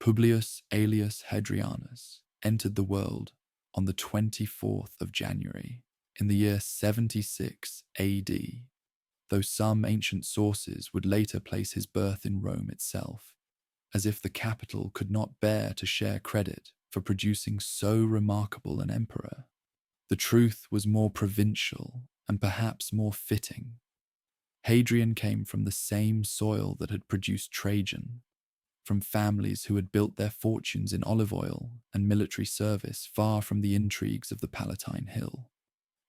Publius Aelius Hadrianus entered the world on the 24th of January in the year 76 AD, though some ancient sources would later place his birth in Rome itself, as if the capital could not bear to share credit for producing so remarkable an emperor. The truth was more provincial and perhaps more fitting. Hadrian came from the same soil that had produced Trajan, from families who had built their fortunes in olive oil and military service far from the intrigues of the Palatine Hill.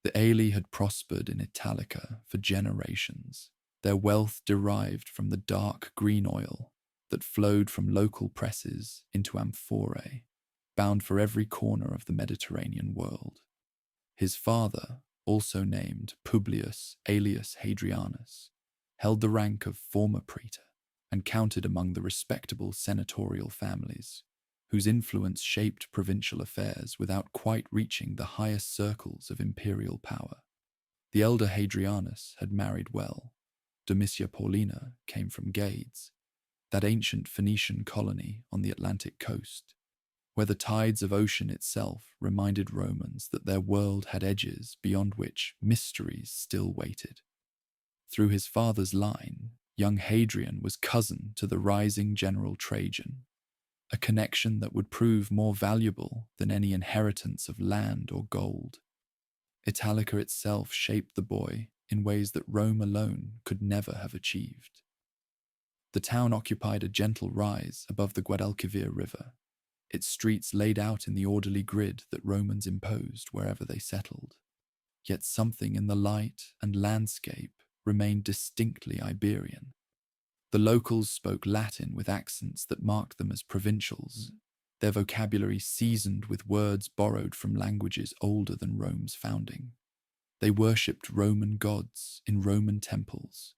The Aeli had prospered in Italica for generations, their wealth derived from the dark green oil that flowed from local presses into amphorae, bound for every corner of the Mediterranean world. His father, also named Publius Aelius Hadrianus, held the rank of former praetor and counted among the respectable senatorial families, whose influence shaped provincial affairs without quite reaching the highest circles of imperial power. The elder Hadrianus had married well. Domitia Paulina came from Gades, that ancient Phoenician colony on the Atlantic coast, where the tides of ocean itself reminded Romans that their world had edges beyond which mysteries still waited. Through his father's line, young Hadrian was cousin to the rising general Trajan, a connection that would prove more valuable than any inheritance of land or gold. Italica itself shaped the boy in ways that Rome alone could never have achieved. The town occupied a gentle rise above the Guadalquivir River, its streets laid out in the orderly grid that Romans imposed wherever they settled. Yet something in the light and landscape remained distinctly Iberian. The locals spoke Latin with accents that marked them as provincials, their vocabulary seasoned with words borrowed from languages older than Rome's founding. They worshipped Roman gods in Roman temples,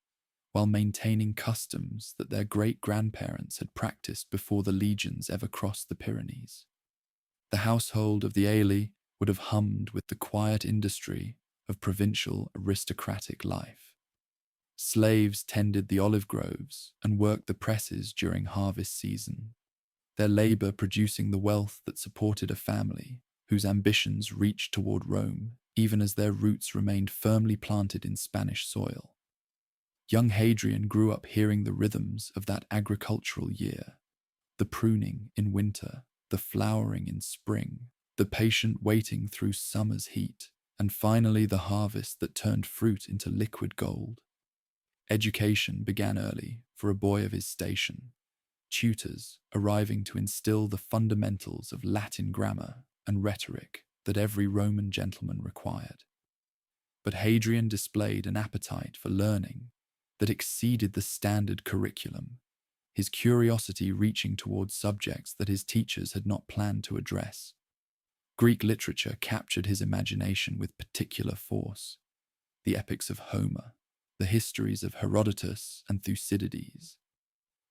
while maintaining customs that their great-grandparents had practiced before the legions ever crossed the Pyrenees. The household of the Aeli would have hummed with the quiet industry of provincial aristocratic life. Slaves tended the olive groves and worked the presses during harvest season, their labor producing the wealth that supported a family whose ambitions reached toward Rome even as their roots remained firmly planted in Spanish soil. Young Hadrian grew up hearing the rhythms of that agricultural year, the pruning in winter, the flowering in spring, the patient waiting through summer's heat, and finally the harvest that turned fruit into liquid gold. Education began early for a boy of his station, tutors arriving to instill the fundamentals of Latin grammar and rhetoric that every Roman gentleman required. But Hadrian displayed an appetite for learning that exceeded the standard curriculum, his curiosity reaching towards subjects that his teachers had not planned to address. Greek literature captured his imagination with particular force. The epics of Homer, the histories of Herodotus and Thucydides,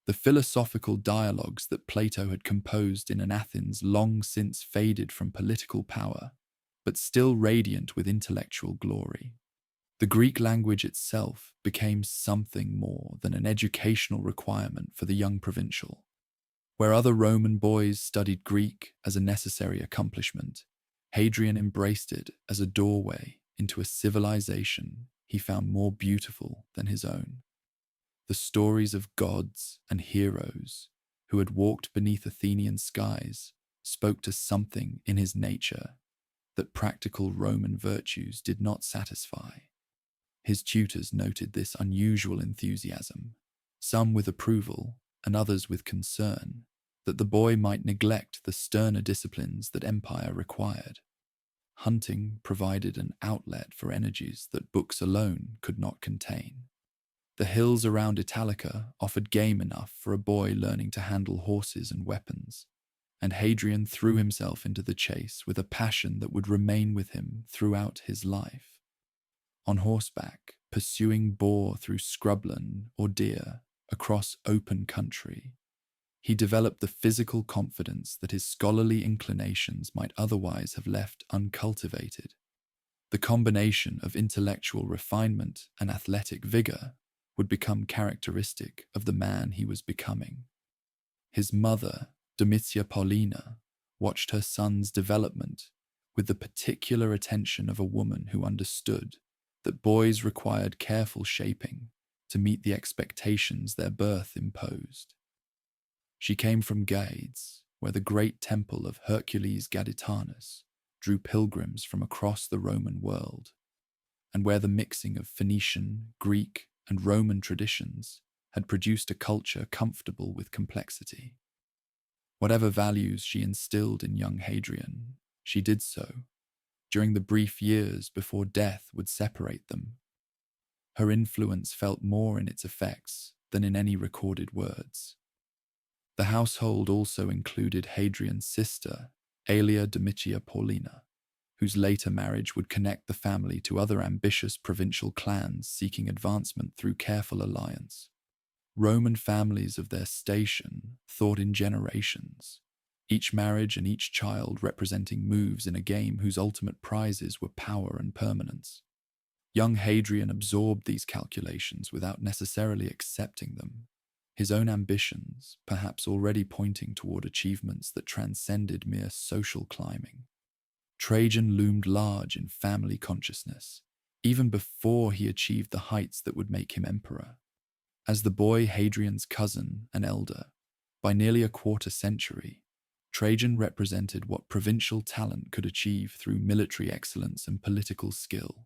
the philosophical dialogues that Plato had composed in an Athens long since faded from political power, but still radiant with intellectual glory. The Greek language itself became something more than an educational requirement for the young provincial. Where other Roman boys studied Greek as a necessary accomplishment, Hadrian embraced it as a doorway into a civilization he found more beautiful than his own. The stories of gods and heroes who had walked beneath Athenian skies spoke to something in his nature that practical Roman virtues did not satisfy. His tutors noted this unusual enthusiasm, some with approval and others with concern, that the boy might neglect the sterner disciplines that empire required. Hunting provided an outlet for energies that books alone could not contain. The hills around Italica offered game enough for a boy learning to handle horses and weapons, and Hadrian threw himself into the chase with a passion that would remain with him throughout his life. On horseback, pursuing boar through scrubland or deer across open country, he developed the physical confidence that his scholarly inclinations might otherwise have left uncultivated. The combination of intellectual refinement and athletic vigor would become characteristic of the man he was becoming. His mother Domitia Paulina watched her son's development with the particular attention of a woman who understood that boys required careful shaping to meet the expectations their birth imposed. She came from Gades, where the great temple of Hercules Gaditanus drew pilgrims from across the Roman world, and where the mixing of Phoenician, Greek, and Roman traditions had produced a culture comfortable with complexity. Whatever values she instilled in young Hadrian, she did so during the brief years before death would separate them. Her influence felt more in its effects than in any recorded words. The household also included Hadrian's sister, Aelia Domitia Paulina, whose later marriage would connect the family to other ambitious provincial clans seeking advancement through careful alliance. Roman families of their station thought in generations, each marriage and each child representing moves in a game whose ultimate prizes were power and permanence. Young Hadrian absorbed these calculations without necessarily accepting them, his own ambitions perhaps already pointing toward achievements that transcended mere social climbing. Trajan loomed large in family consciousness, even before he achieved the heights that would make him emperor. As the boy Hadrian's cousin and elder, by nearly a quarter century, Trajan represented what provincial talent could achieve through military excellence and political skill.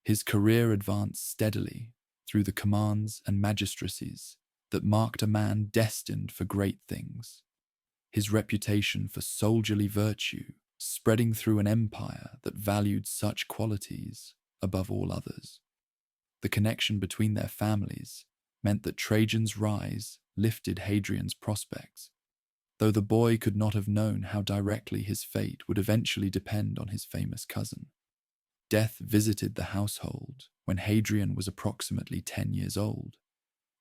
His career advanced steadily through the commands and magistracies that marked a man destined for great things. His reputation for soldierly virtue spreading through an empire that valued such qualities above all others. The connection between their families meant that Trajan's rise lifted Hadrian's prospects, though the boy could not have known how directly his fate would eventually depend on his famous cousin. Death visited the household when Hadrian was approximately 10 years old,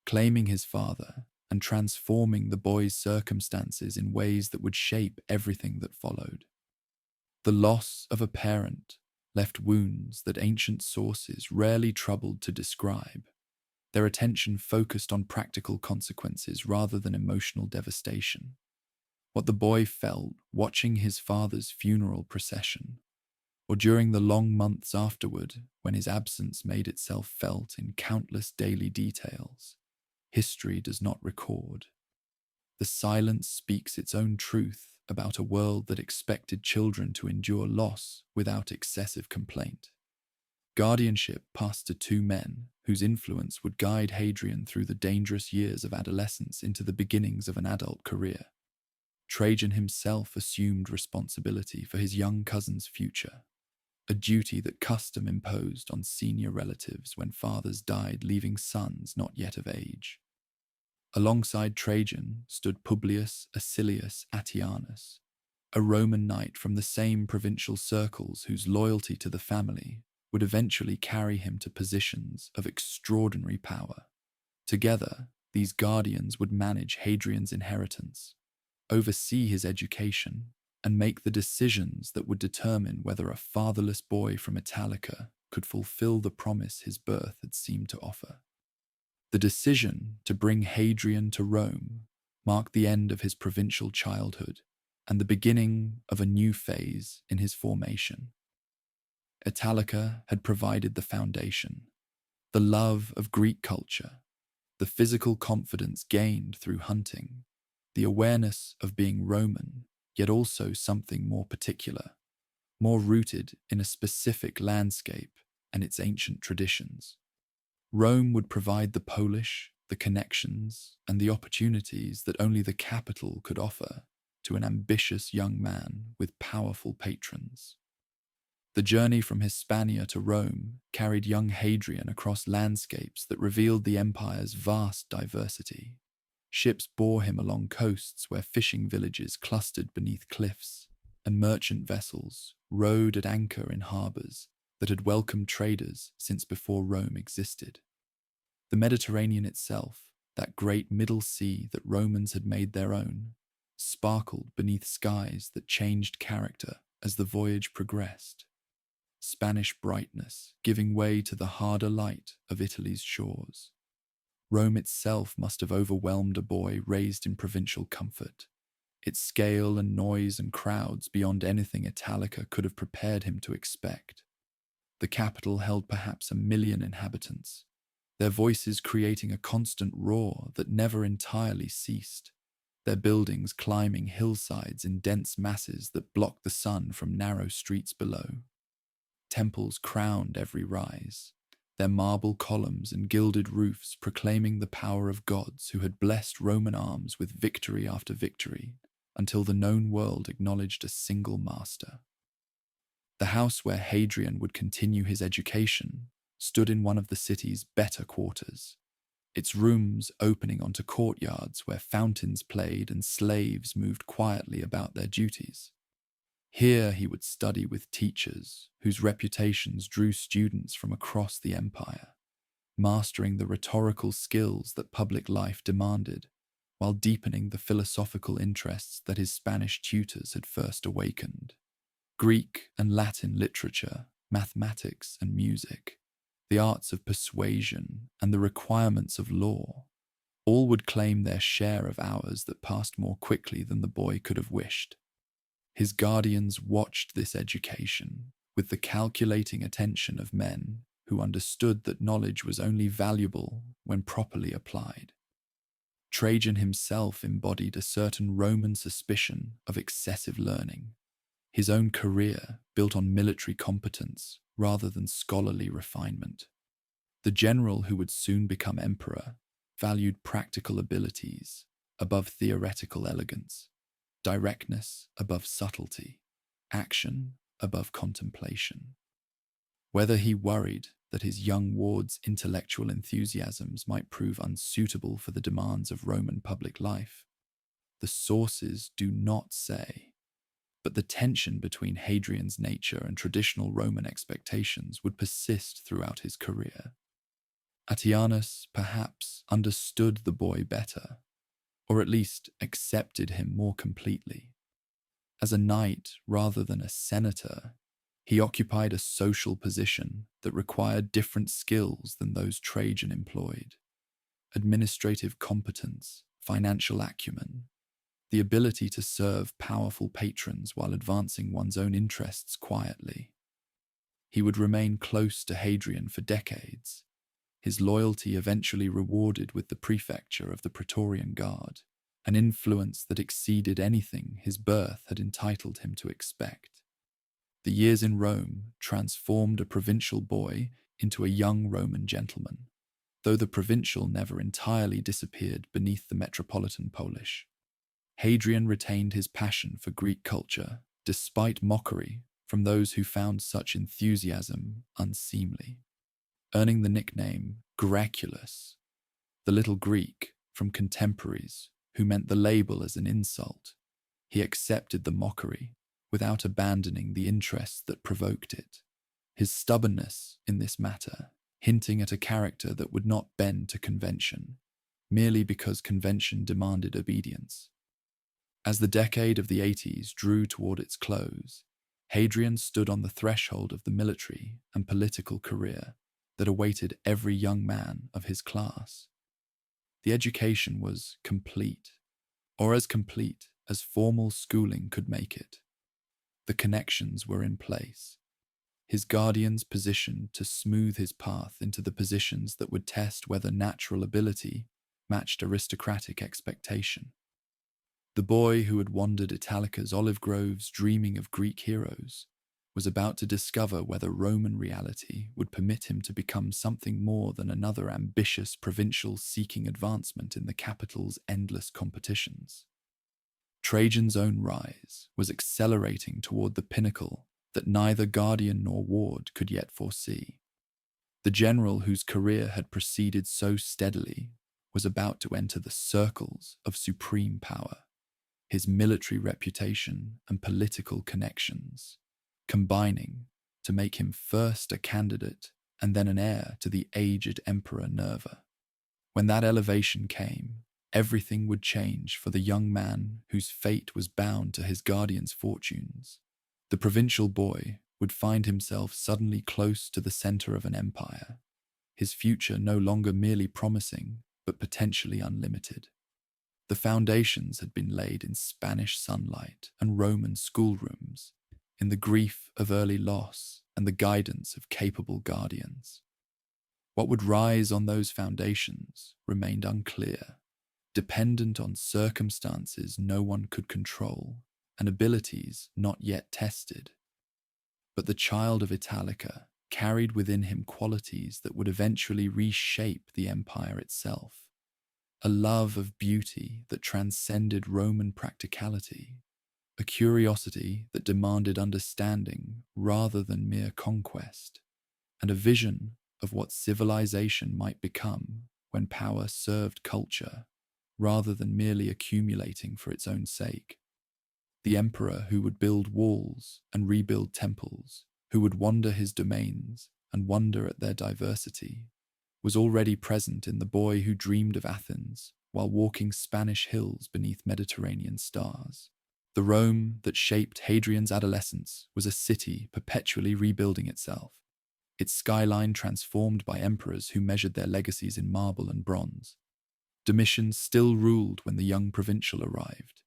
claiming his father and transforming the boy's circumstances in ways that would shape everything that followed. The loss of a parent left wounds that ancient sources rarely troubled to describe, their attention focused on practical consequences rather than emotional devastation. What the boy felt watching his father's funeral procession, or during the long months afterward when his absence made itself felt in countless daily details, history does not record. The silence speaks its own truth about a world that expected children to endure loss without excessive complaint. Guardianship passed to two men whose influence would guide Hadrian through the dangerous years of adolescence into the beginnings of an adult career. Trajan himself assumed responsibility for his young cousin's future, a duty that custom imposed on senior relatives when fathers died, leaving sons not yet of age. Alongside Trajan stood Publius Acilius Attianus, a Roman knight from the same provincial circles whose loyalty to the family would eventually carry him to positions of extraordinary power. Together, these guardians would manage Hadrian's inheritance, oversee his education, and make the decisions that would determine whether a fatherless boy from Italica could fulfill the promise his birth had seemed to offer. The decision to bring Hadrian to Rome marked the end of his provincial childhood and the beginning of a new phase in his formation. Italica had provided the foundation, the love of Greek culture, the physical confidence gained through hunting, the awareness of being Roman, yet also something more particular, more rooted in a specific landscape and its ancient traditions. Rome would provide the polish, the connections, and the opportunities that only the capital could offer to an ambitious young man with powerful patrons. The journey from Hispania to Rome carried young Hadrian across landscapes that revealed the empire's vast diversity. Ships bore him along coasts where fishing villages clustered beneath cliffs, and merchant vessels rode at anchor in harbours that had welcomed traders since before Rome existed. The Mediterranean itself, that great middle sea that Romans had made their own, sparkled beneath skies that changed character as the voyage progressed. Spanish brightness giving way to the harder light of Italy's shores. Rome itself must have overwhelmed a boy raised in provincial comfort, its scale and noise and crowds beyond anything Italica could have prepared him to expect. The capital held perhaps 1 million inhabitants, their voices creating a constant roar that never entirely ceased, their buildings climbing hillsides in dense masses that blocked the sun from narrow streets below. Temples crowned every rise, their marble columns and gilded roofs proclaiming the power of gods who had blessed Roman arms with victory after victory until the known world acknowledged a single master. The house where Hadrian would continue his education stood in one of the city's better quarters, its rooms opening onto courtyards where fountains played and slaves moved quietly about their duties. Here he would study with teachers whose reputations drew students from across the empire, mastering the rhetorical skills that public life demanded, while deepening the philosophical interests that his Spanish tutors had first awakened. Greek and Latin literature, mathematics and music, the arts of persuasion and the requirements of law, all would claim their share of hours that passed more quickly than the boy could have wished. His guardians watched this education with the calculating attention of men who understood that knowledge was only valuable when properly applied. Trajan himself embodied a certain Roman suspicion of excessive learning, his own career built on military competence rather than scholarly refinement. The general who would soon become emperor valued practical abilities above theoretical elegance, directness above subtlety, action above contemplation. Whether he worried that his young ward's intellectual enthusiasms might prove unsuitable for the demands of Roman public life, the sources do not say. But the tension between Hadrian's nature and traditional Roman expectations would persist throughout his career. Attianus perhaps understood the boy better, or at least accepted him more completely. As a knight rather than a senator, he occupied a social position that required different skills than those Trajan employed: administrative competence, financial acumen, the ability to serve powerful patrons while advancing one's own interests quietly. He would remain close to Hadrian for decades, his loyalty eventually rewarded with the prefecture of the Praetorian Guard, an influence that exceeded anything his birth had entitled him to expect. The years in Rome transformed a provincial boy into a young Roman gentleman, though the provincial never entirely disappeared beneath the metropolitan Polish. Hadrian retained his passion for Greek culture, despite mockery from those who found such enthusiasm unseemly, earning the nickname Graculus, the little Greek, from contemporaries who meant the label as an insult. He accepted the mockery without abandoning the interests that provoked it, his stubbornness in this matter hinting at a character that would not bend to convention, merely because convention demanded obedience. As the decade of the 80s drew toward its close, Hadrian stood on the threshold of the military and political career that awaited every young man of his class. The education was complete, or as complete as formal schooling could make it. The connections were in place, his guardians positioned to smooth his path into the positions that would test whether natural ability matched aristocratic expectation. The boy who had wandered Italica's olive groves dreaming of Greek heroes was about to discover whether Roman reality would permit him to become something more than another ambitious provincial seeking advancement in the capital's endless competitions. Trajan's own rise was accelerating toward the pinnacle that neither guardian nor ward could yet foresee. The general whose career had proceeded so steadily was about to enter the circles of supreme power, his military reputation and political connections combining to make him first a candidate and then an heir to the aged Emperor Nerva. When that elevation came, everything would change for the young man whose fate was bound to his guardian's fortunes. The provincial boy would find himself suddenly close to the center of an empire, his future no longer merely promising, but potentially unlimited. The foundations had been laid in Spanish sunlight and Roman schoolrooms, in the grief of early loss and the guidance of capable guardians. What would rise on those foundations remained unclear, dependent on circumstances no one could control and abilities not yet tested. But the child of Italica carried within him qualities that would eventually reshape the empire itself. A love of beauty that transcended Roman practicality, a curiosity that demanded understanding rather than mere conquest, and a vision of what civilization might become when power served culture rather than merely accumulating for its own sake. The emperor who would build walls and rebuild temples, who would wander his domains and wonder at their diversity, was already present in the boy who dreamed of Athens while walking Spanish hills beneath Mediterranean stars. The Rome that shaped Hadrian's adolescence was a city perpetually rebuilding itself, its skyline transformed by emperors who measured their legacies in marble and bronze. Domitian still ruled when the young provincial arrived,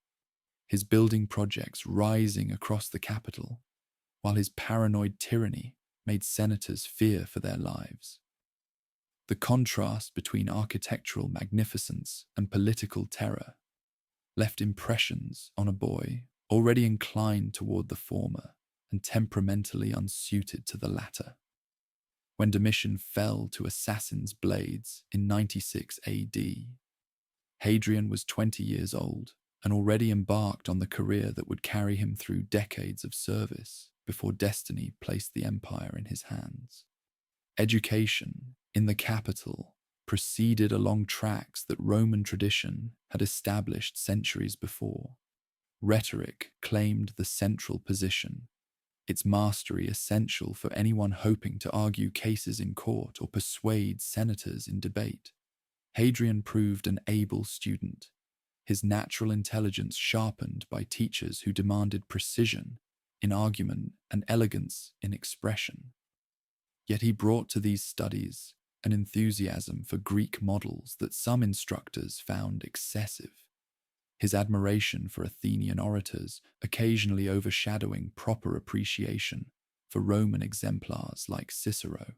his building projects rising across the capital, while his paranoid tyranny made senators fear for their lives. The contrast between architectural magnificence and political terror left impressions on a boy already inclined toward the former and temperamentally unsuited to the latter. When Domitian fell to assassins' blades in 96 AD, Hadrian was 20 years old and already embarked on the career that would carry him through decades of service before destiny placed the empire in his hands. Education in the capital proceeded along tracks that Roman tradition had established centuries before. Rhetoric claimed the central position, its mastery essential for anyone hoping to argue cases in court or persuade senators in debate. Hadrian proved an able student, his natural intelligence sharpened by teachers who demanded precision in argument and elegance in expression. Yet he brought to these studies an enthusiasm for Greek models that some instructors found excessive, his admiration for Athenian orators occasionally overshadowing proper appreciation for Roman exemplars like Cicero.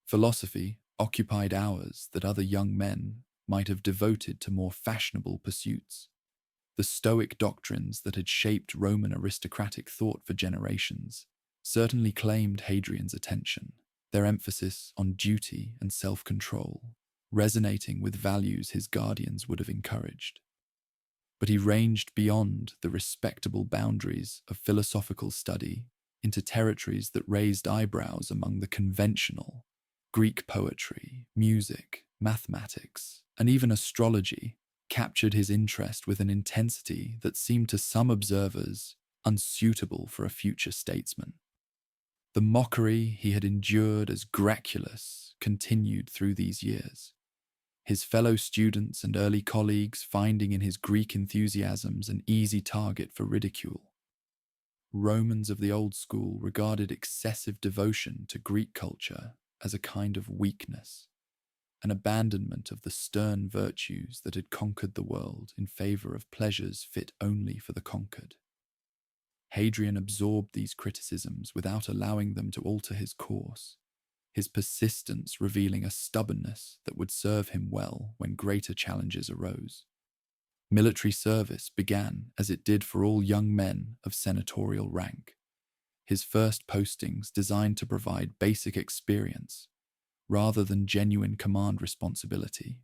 Philosophy occupied hours that other young men might have devoted to more fashionable pursuits. The Stoic doctrines that had shaped Roman aristocratic thought for generations certainly claimed Hadrian's attention, their emphasis on duty and self-control, resonating with values his guardians would have encouraged. But he ranged beyond the respectable boundaries of philosophical study into territories that raised eyebrows among the conventional. Greek poetry, music, mathematics, and even astrology captured his interest with an intensity that seemed to some observers unsuitable for a future statesman. The mockery he had endured as Graculus continued through these years, his fellow students and early colleagues finding in his Greek enthusiasms an easy target for ridicule. Romans of the old school regarded excessive devotion to Greek culture as a kind of weakness, an abandonment of the stern virtues that had conquered the world in favor of pleasures fit only for the conquered. Hadrian absorbed these criticisms without allowing them to alter his course, his persistence revealing a stubbornness that would serve him well when greater challenges arose. Military service began as it did for all young men of senatorial rank, his first postings designed to provide basic experience rather than genuine command responsibility.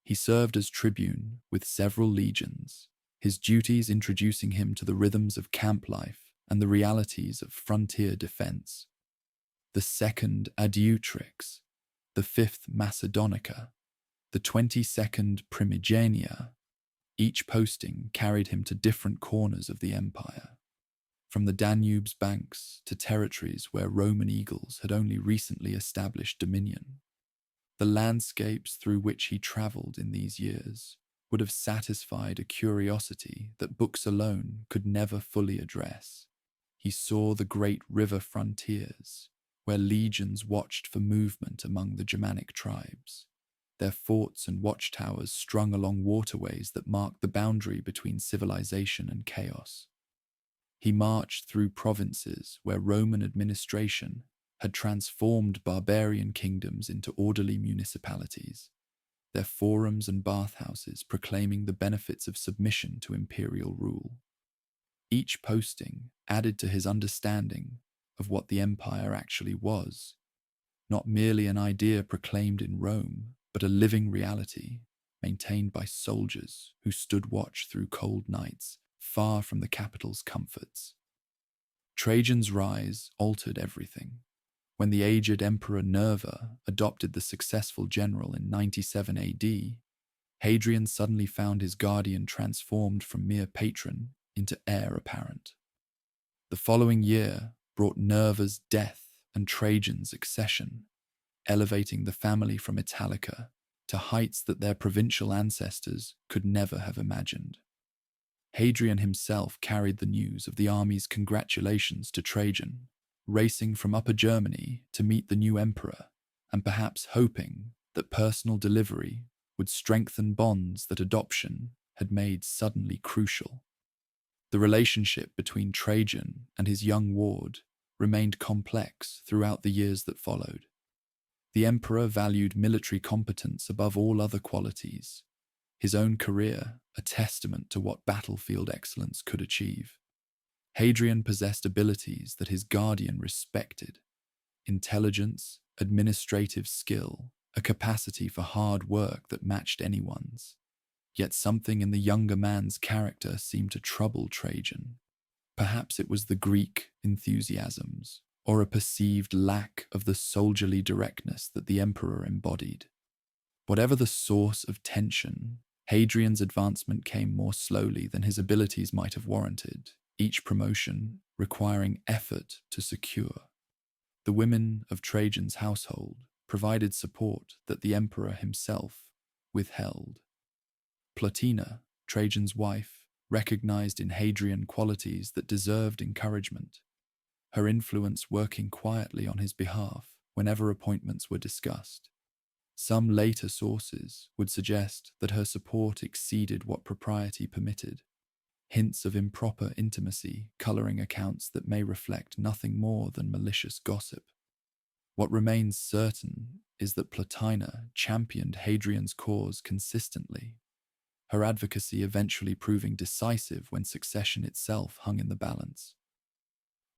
He served as tribune with several legions, his duties introducing him to the rhythms of camp life and the realities of frontier defense. The 2nd Adiutrix, the 5th Macedonica, the 22nd Primigenia, each posting carried him to different corners of the empire, from the Danube's banks to territories where Roman eagles had only recently established dominion. The landscapes through which he travelled in these years would have satisfied a curiosity that books alone could never fully address. He saw the great river frontiers, where legions watched for movement among the Germanic tribes, their forts and watchtowers strung along waterways that marked the boundary between civilization and chaos. He marched through provinces where Roman administration had transformed barbarian kingdoms into orderly municipalities, their forums and bathhouses proclaiming the benefits of submission to imperial rule. Each posting added to his understanding of what the empire actually was, not merely an idea proclaimed in Rome, but a living reality maintained by soldiers who stood watch through cold nights, far from the capital's comforts. Trajan's rise altered everything. When the aged Emperor Nerva adopted the successful general in 97 AD, Hadrian suddenly found his guardian transformed from mere patron into heir apparent. The following year brought Nerva's death and Trajan's accession, elevating the family from Italica to heights that their provincial ancestors could never have imagined. Hadrian himself carried the news of the army's congratulations to Trajan, racing from Upper Germany to meet the new emperor, and perhaps hoping that personal delivery would strengthen bonds that adoption had made suddenly crucial. The relationship between Trajan and his young ward remained complex throughout the years that followed. The emperor valued military competence above all other qualities, his own career a testament to what battlefield excellence could achieve. Hadrian possessed abilities that his guardian respected: intelligence, administrative skill, a capacity for hard work that matched anyone's. Yet something in the younger man's character seemed to trouble Trajan. Perhaps it was the Greek enthusiasms, or a perceived lack of the soldierly directness that the emperor embodied. Whatever the source of tension, Hadrian's advancement came more slowly than his abilities might have warranted, each promotion requiring effort to secure. The women of Trajan's household provided support that the emperor himself withheld. Plotina, Trajan's wife, recognized in Hadrian qualities that deserved encouragement, her influence working quietly on his behalf whenever appointments were discussed. Some later sources would suggest that her support exceeded what propriety permitted, hints of improper intimacy coloring accounts that may reflect nothing more than malicious gossip. What remains certain is that Plotina championed Hadrian's cause consistently, her advocacy eventually proving decisive when succession itself hung in the balance.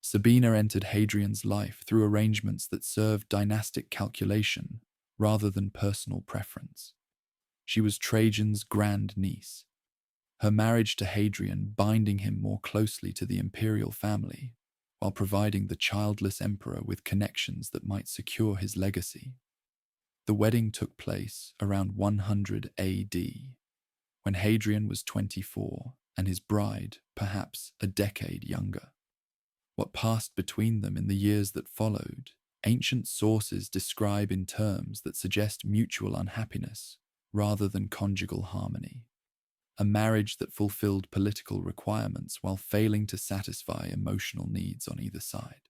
Sabina entered Hadrian's life through arrangements that served dynastic calculation rather than personal preference. She was Trajan's grandniece, her marriage to Hadrian binding him more closely to the imperial family, while providing the childless emperor with connections that might secure his legacy. The wedding took place around 100 AD, when Hadrian was 24 and his bride perhaps a decade younger. What passed between them in the years that followed, ancient sources describe in terms that suggest mutual unhappiness rather than conjugal harmony. A marriage that fulfilled political requirements while failing to satisfy emotional needs on either side.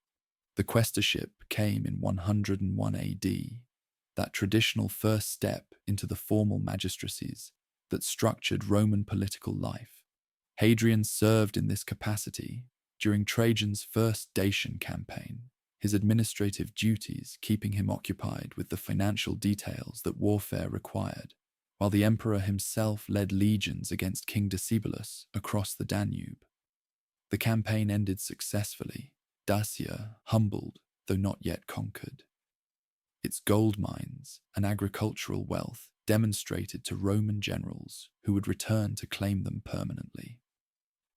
The quaestorship came in 101 AD, that traditional first step into the formal magistracies that structured Roman political life. Hadrian served in this capacity during Trajan's first Dacian campaign, his administrative duties keeping him occupied with the financial details that warfare required, while the emperor himself led legions against King Decebalus across the Danube. The campaign ended successfully, Dacia humbled though not yet conquered. Its gold mines and agricultural wealth demonstrated to Roman generals who would return to claim them permanently.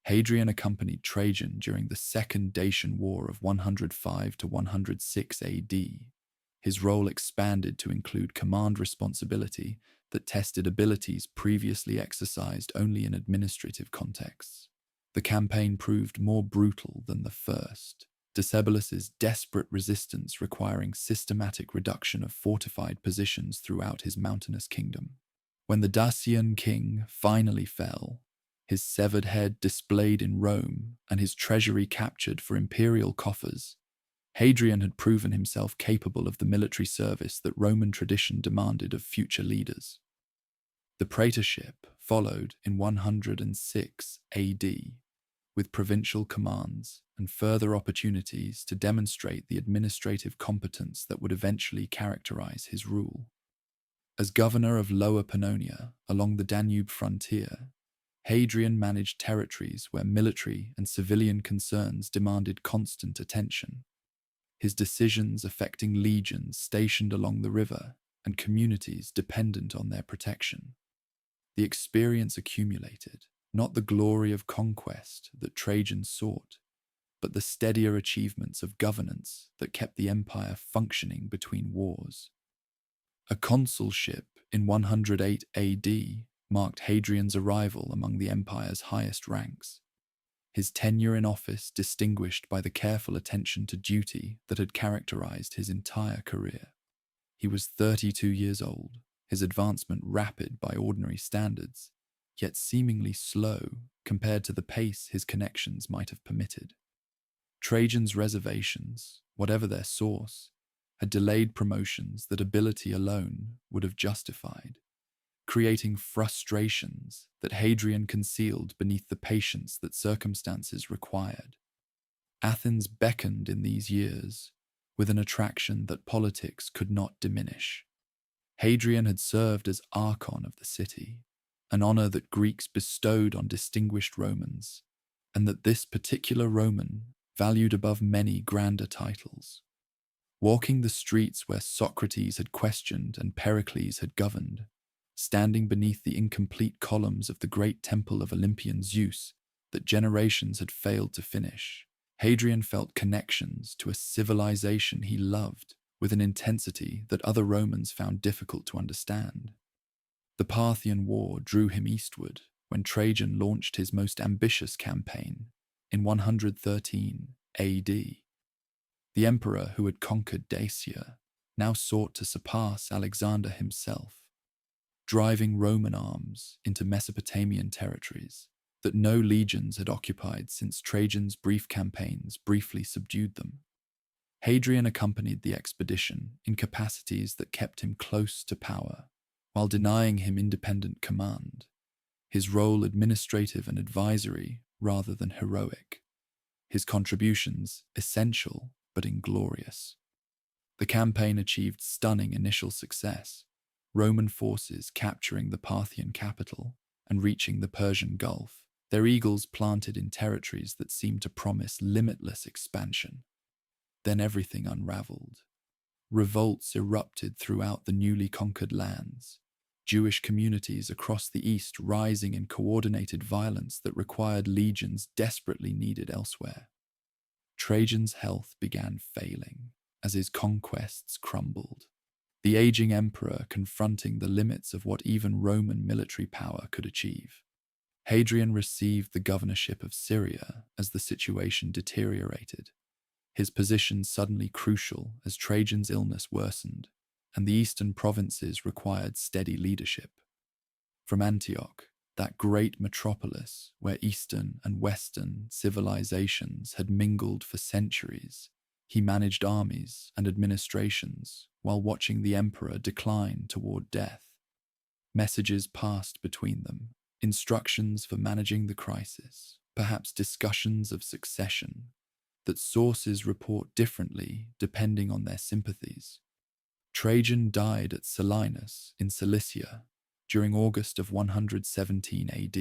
Hadrian accompanied Trajan during the Second Dacian War of 105 to 106 AD. His role expanded to include command responsibility that tested abilities previously exercised only in administrative contexts. The campaign proved more brutal than the first, Decebalus's desperate resistance requiring systematic reduction of fortified positions throughout his mountainous kingdom. When the Dacian king finally fell, his severed head displayed in Rome and his treasury captured for imperial coffers, Hadrian had proven himself capable of the military service that Roman tradition demanded of future leaders. The praetorship followed in 106 AD, with provincial commands and further opportunities to demonstrate the administrative competence that would eventually characterize his rule. As governor of Lower Pannonia along the Danube frontier, Hadrian managed territories where military and civilian concerns demanded constant attention. His decisions affecting legions stationed along the river and communities dependent on their protection. The experience accumulated, not the glory of conquest that Trajan sought, but the steadier achievements of governance that kept the empire functioning between wars. A consulship in 108 AD marked Hadrian's arrival among the empire's highest ranks. His tenure in office distinguished by the careful attention to duty that had characterized his entire career. He was 32 years old, his advancement rapid by ordinary standards, yet seemingly slow compared to the pace his connections might have permitted. Trajan's reservations, whatever their source, had delayed promotions that ability alone would have justified, creating frustrations that Hadrian concealed beneath the patience that circumstances required. Athens beckoned in these years with an attraction that politics could not diminish. Hadrian had served as archon of the city, an honor that Greeks bestowed on distinguished Romans, and that this particular Roman valued above many grander titles. Walking the streets where Socrates had questioned and Pericles had governed, standing beneath the incomplete columns of the great temple of Olympian Zeus that generations had failed to finish, Hadrian felt connections to a civilization he loved with an intensity that other Romans found difficult to understand. The Parthian War drew him eastward when Trajan launched his most ambitious campaign in 113 AD. The emperor who had conquered Dacia now sought to surpass Alexander himself, driving Roman arms into Mesopotamian territories that no legions had occupied since Trajan's brief campaigns briefly subdued them. Hadrian accompanied the expedition in capacities that kept him close to power, while denying him independent command, his role administrative and advisory rather than heroic, his contributions essential but inglorious. The campaign achieved stunning initial success, Roman forces capturing the Parthian capital and reaching the Persian Gulf, their eagles planted in territories that seemed to promise limitless expansion. Then everything unraveled. Revolts erupted throughout the newly conquered lands, Jewish communities across the east rising in coordinated violence that required legions desperately needed elsewhere. Trajan's health began failing as his conquests crumbled, the aging emperor confronting the limits of what even Roman military power could achieve. Hadrian received the governorship of Syria as the situation deteriorated, his position suddenly crucial as Trajan's illness worsened, and the eastern provinces required steady leadership. From Antioch, that great metropolis where Eastern and Western civilizations had mingled for centuries, he managed armies and administrations while watching the emperor decline toward death. Messages passed between them, instructions for managing the crisis, perhaps discussions of succession, that sources report differently depending on their sympathies. Trajan died at Selinus in Cilicia during August of 117 AD.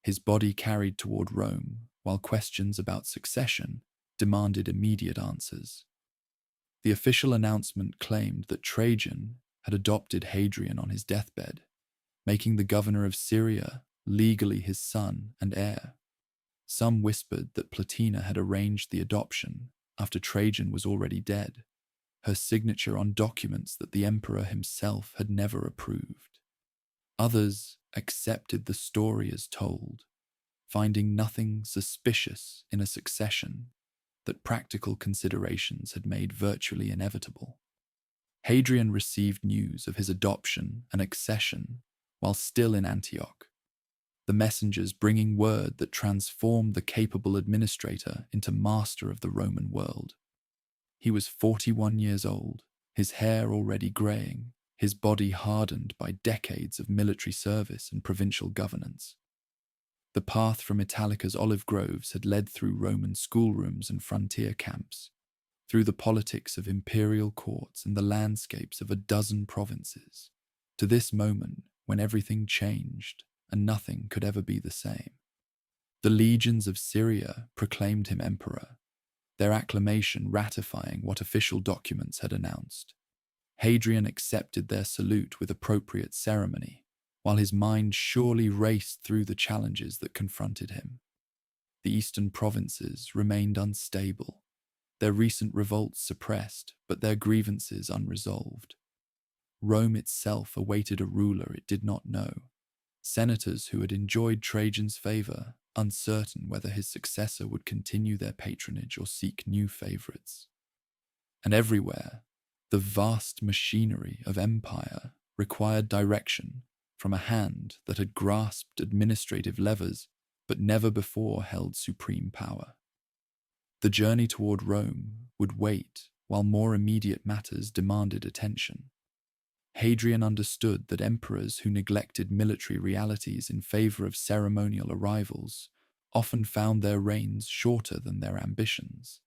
His body carried toward Rome, while questions about succession demanded immediate answers. The official announcement claimed that Trajan had adopted Hadrian on his deathbed, making the governor of Syria legally his son and heir. Some whispered that Plotina had arranged the adoption after Trajan was already dead, her signature on documents that the emperor himself had never approved. Others accepted the story as told, finding nothing suspicious in a succession that practical considerations had made virtually inevitable. Hadrian received news of his adoption and accession while still in Antioch, the messengers bringing word that transformed the capable administrator into master of the Roman world. He was 41 years old, his hair already greying, his body hardened by decades of military service and provincial governance. The path from Italica's olive groves had led through Roman schoolrooms and frontier camps, through the politics of imperial courts and the landscapes of a dozen provinces, to this moment when everything changed and nothing could ever be the same. The legions of Syria proclaimed him emperor, their acclamation ratifying what official documents had announced. Hadrian accepted their salute with appropriate ceremony, while his mind surely raced through the challenges that confronted him. The eastern provinces remained unstable, their recent revolts suppressed, but their grievances unresolved. Rome itself awaited a ruler it did not know, senators who had enjoyed Trajan's favor, uncertain whether his successor would continue their patronage or seek new favorites. And everywhere, the vast machinery of empire required direction from a hand that had grasped administrative levers but never before held supreme power. The journey toward Rome would wait while more immediate matters demanded attention. Hadrian understood that emperors who neglected military realities in favor of ceremonial arrivals often found their reigns shorter than their ambitions.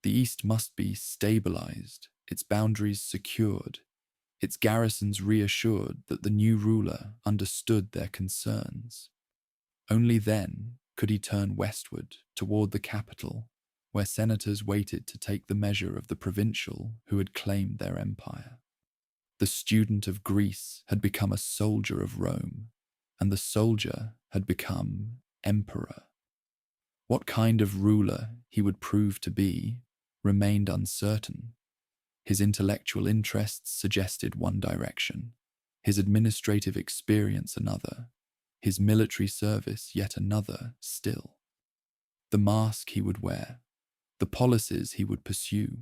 The East must be stabilized, its boundaries secured, its garrisons reassured that the new ruler understood their concerns. Only then could he turn westward toward the capital, where senators waited to take the measure of the provincial who had claimed their empire. The student of Greece had become a soldier of Rome, and the soldier had become emperor. What kind of ruler he would prove to be remained uncertain. His intellectual interests suggested one direction, his administrative experience another, his military service yet another still. The mask he would wear, the policies he would pursue,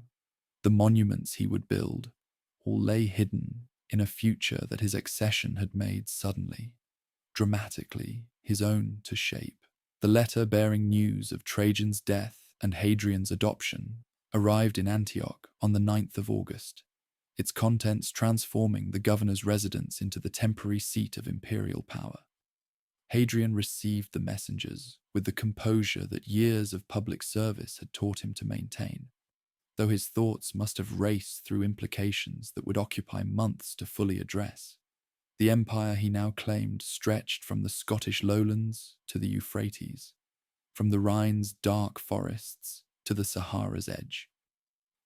the monuments he would build, all lay hidden in a future that his accession had made suddenly, dramatically, his own to shape. The letter bearing news of Trajan's death and Hadrian's adoption arrived in Antioch on the 9th of August, its contents transforming the governor's residence into the temporary seat of imperial power. Hadrian received the messengers with the composure that years of public service had taught him to maintain, though his thoughts must have raced through implications that would occupy months to fully address. The empire he now claimed stretched from the Scottish lowlands to the Euphrates, from the Rhine's dark forests to the Sahara's edge,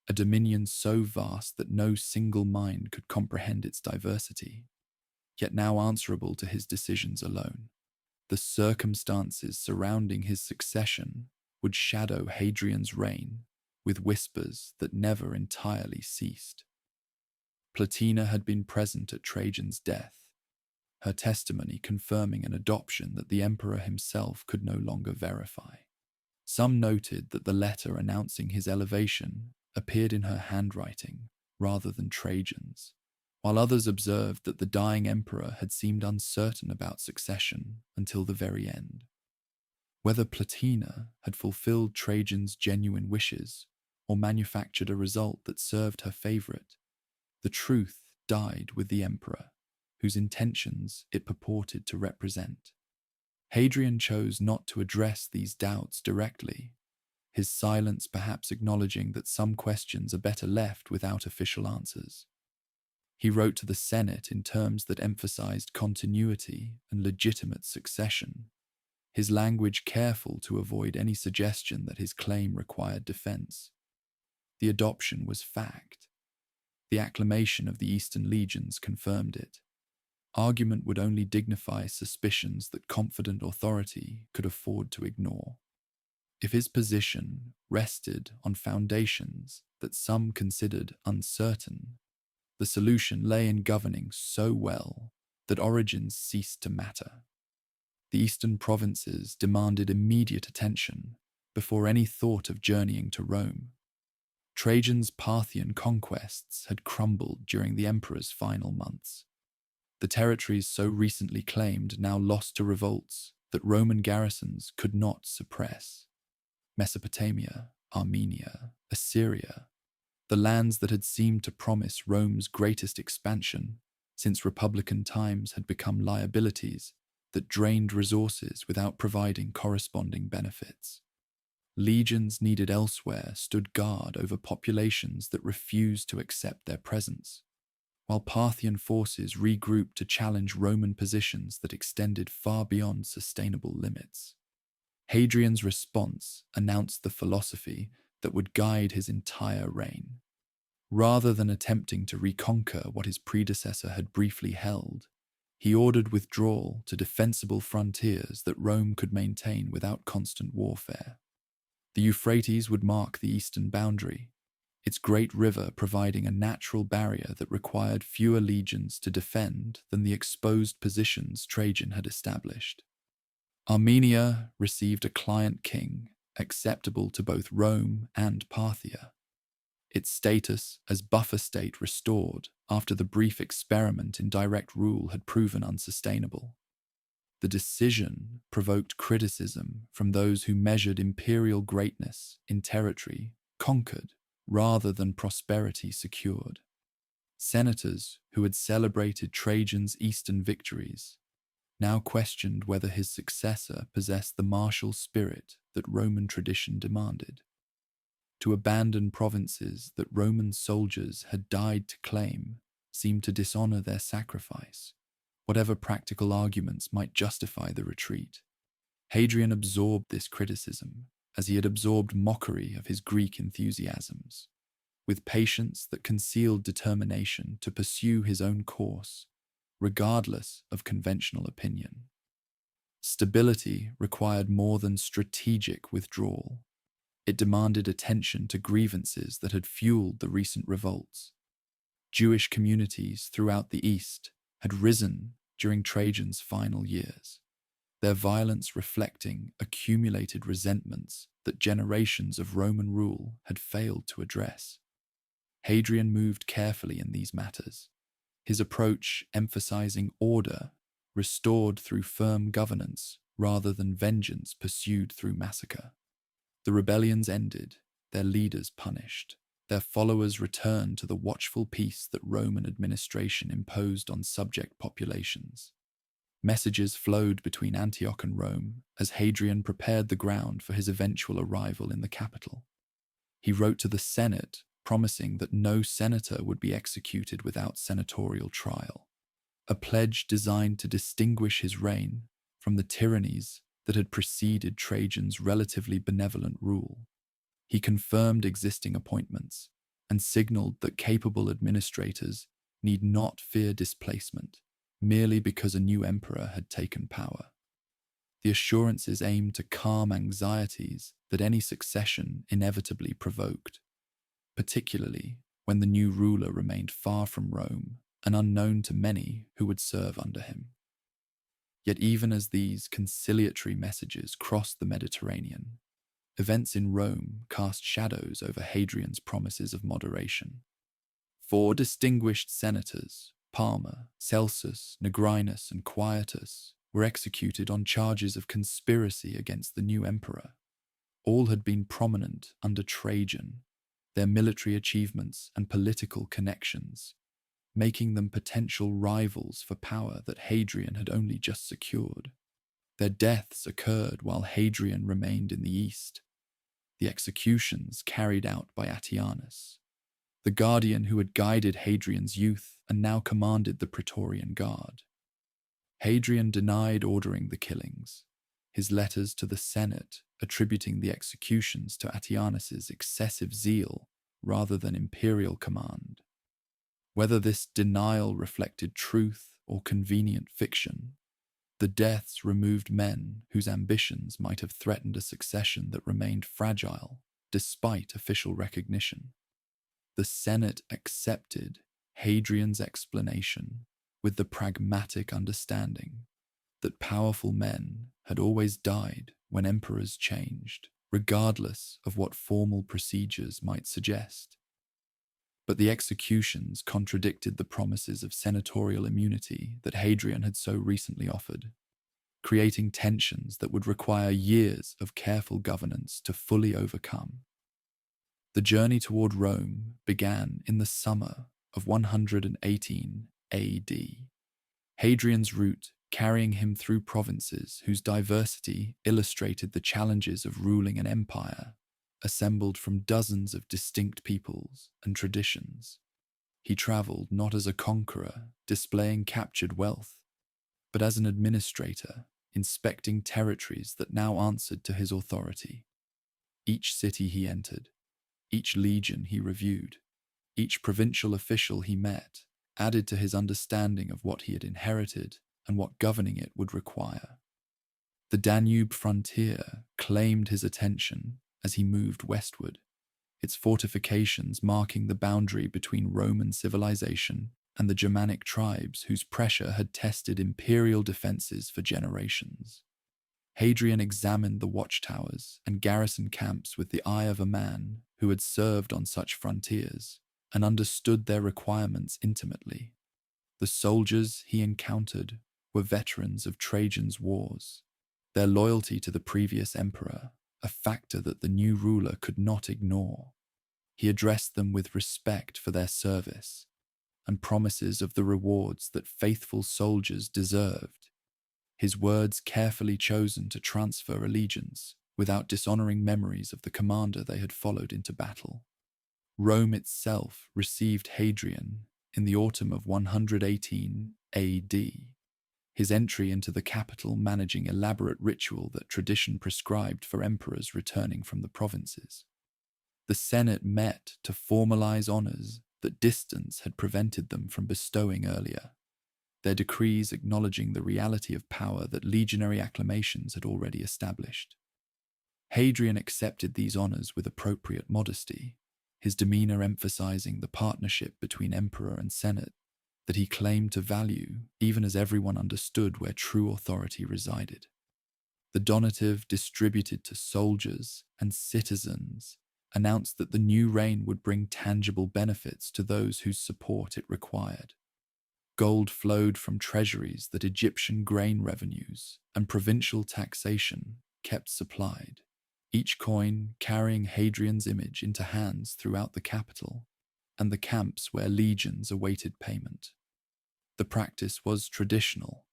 a dominion so vast that no single mind could comprehend its diversity, yet now answerable to his decisions alone. The circumstances surrounding his succession would shadow Hadrian's reign with whispers that never entirely ceased. Plotina had been present at Trajan's death, her testimony confirming an adoption that the emperor himself could no longer verify. Some noted that the letter announcing his elevation appeared in her handwriting rather than Trajan's, while others observed that the dying emperor had seemed uncertain about succession until the very end. Whether Plotina had fulfilled Trajan's genuine wishes or manufactured a result that served her favorite, the truth died with the emperor, whose intentions it purported to represent. Hadrian chose not to address these doubts directly, his silence perhaps acknowledging that some questions are better left without official answers. He wrote to the Senate in terms that emphasized continuity and legitimate succession, his language careful to avoid any suggestion that his claim required defense. The adoption was fact. The acclamation of the Eastern legions confirmed it. Argument would only dignify suspicions that confident authority could afford to ignore. If his position rested on foundations that some considered uncertain, the solution lay in governing so well that origins ceased to matter. The eastern provinces demanded immediate attention before any thought of journeying to Rome. Trajan's Parthian conquests had crumbled during the emperor's final months. The territories so recently claimed now lost to revolts that Roman garrisons could not suppress. Mesopotamia, Armenia, Assyria, the lands that had seemed to promise Rome's greatest expansion since Republican times had become liabilities that drained resources without providing corresponding benefits. Legions needed elsewhere stood guard over populations that refused to accept their presence, while Parthian forces regrouped to challenge Roman positions that extended far beyond sustainable limits. Hadrian's response announced the philosophy that would guide his entire reign. Rather than attempting to reconquer what his predecessor had briefly held, he ordered withdrawal to defensible frontiers that Rome could maintain without constant warfare. The Euphrates would mark the eastern boundary, its great river providing a natural barrier that required fewer legions to defend than the exposed positions Trajan had established. Armenia received a client king acceptable to both Rome and Parthia, its status as buffer state restored after the brief experiment in direct rule had proven unsustainable. The decision provoked criticism from those who measured imperial greatness in territory conquered rather than prosperity secured. Senators who had celebrated Trajan's eastern victories now questioned whether his successor possessed the martial spirit that Roman tradition demanded. To abandon provinces that Roman soldiers had died to claim seemed to dishonor their sacrifice, whatever practical arguments might justify the retreat. Hadrian absorbed this criticism as he had absorbed mockery of his Greek enthusiasms, with patience that concealed determination to pursue his own course, regardless of conventional opinion. Stability required more than strategic withdrawal. It demanded attention to grievances that had fueled the recent revolts. Jewish communities throughout the East had risen during Trajan's final years, their violence reflecting accumulated resentments that generations of Roman rule had failed to address. Hadrian moved carefully in these matters, his approach emphasizing order restored through firm governance rather than vengeance pursued through massacre. The rebellions ended, their leaders punished, their followers returned to the watchful peace that Roman administration imposed on subject populations. Messages flowed between Antioch and Rome as Hadrian prepared the ground for his eventual arrival in the capital. He wrote to the Senate promising that no senator would be executed without senatorial trial, a pledge designed to distinguish his reign from the tyrannies that had preceded Trajan's relatively benevolent rule. He confirmed existing appointments and signaled that capable administrators need not fear displacement merely because a new emperor had taken power. The assurances aimed to calm anxieties that any succession inevitably provoked, particularly when the new ruler remained far from Rome and unknown to many who would serve under him. Yet even as these conciliatory messages crossed the Mediterranean, events in Rome cast shadows over Hadrian's promises of moderation. 4 distinguished senators, Palma, Celsus, Nigrinus, and Quietus, were executed on charges of conspiracy against the new emperor. All had been prominent under Trajan, their military achievements and political connections, making them potential rivals for power that Hadrian had only just secured. Their deaths occurred while Hadrian remained in the east, the executions carried out by Attianus, the guardian who had guided Hadrian's youth and now commanded the Praetorian Guard. Hadrian denied ordering the killings, his letters to the Senate attributing the executions to Attianus's excessive zeal rather than imperial command. Whether this denial reflected truth or convenient fiction, the deaths removed men whose ambitions might have threatened a succession that remained fragile despite official recognition. The Senate accepted Hadrian's explanation with the pragmatic understanding that powerful men had always died when emperors changed, regardless of what formal procedures might suggest. But the executions contradicted the promises of senatorial immunity that Hadrian had so recently offered, creating tensions that would require years of careful governance to fully overcome. The journey toward Rome began in the summer of 118 AD. Hadrian's route carrying him through provinces whose diversity illustrated the challenges of ruling an empire, assembled from dozens of distinct peoples and traditions. He traveled not as a conqueror, displaying captured wealth, but as an administrator, inspecting territories that now answered to his authority. Each city he entered, each legion he reviewed, each provincial official he met, added to his understanding of what he had inherited and what governing it would require. The Danube frontier claimed his attention as he moved westward, its fortifications marking the boundary between Roman civilization and the Germanic tribes whose pressure had tested imperial defenses for generations. Hadrian examined the watchtowers and garrison camps with the eye of a man who had served on such frontiers and understood their requirements intimately. The soldiers he encountered were veterans of Trajan's wars, their loyalty to the previous emperor a factor that the new ruler could not ignore. He addressed them with respect for their service and promises of the rewards that faithful soldiers deserved. His words carefully chosen to transfer allegiance without dishonoring memories of the commander they had followed into battle. Rome itself received Hadrian in the autumn of 118 AD, his entry into the capital managing elaborate ritual that tradition prescribed for emperors returning from the provinces. The Senate met to formalize honors that distance had prevented them from bestowing earlier, their decrees acknowledging the reality of power that legionary acclamations had already established. Hadrian accepted these honors with appropriate modesty, his demeanor emphasizing the partnership between emperor and senate that he claimed to value even as everyone understood where true authority resided. The donative distributed to soldiers and citizens announced that the new reign would bring tangible benefits to those whose support it required. Gold flowed from treasuries that Egyptian grain revenues and provincial taxation kept supplied, each coin carrying Hadrian's image into hands throughout the capital and the camps where legions awaited payment. The practice was traditional.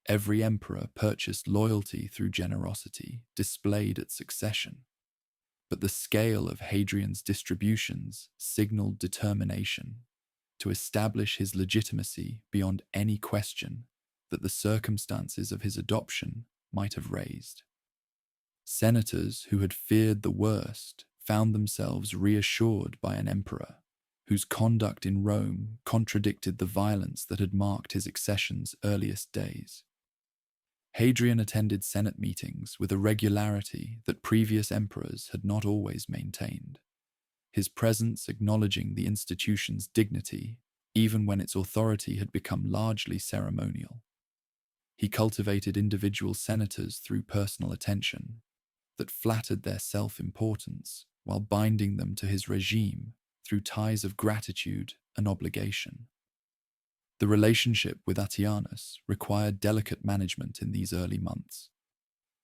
Every emperor purchased loyalty through generosity displayed at succession. But the scale of Hadrian's distributions signaled determination to establish his legitimacy beyond any question that the circumstances of his adoption might have raised. Senators who had feared the worst found themselves reassured by an emperor whose conduct in Rome contradicted the violence that had marked his accession's earliest days. Hadrian attended Senate meetings with a regularity that previous emperors had not always maintained, his presence acknowledging the institution's dignity even when its authority had become largely ceremonial. He cultivated individual senators through personal attention that flattered their self-importance while binding them to his regime through ties of gratitude and obligation. The relationship with Attianus required delicate management in these early months.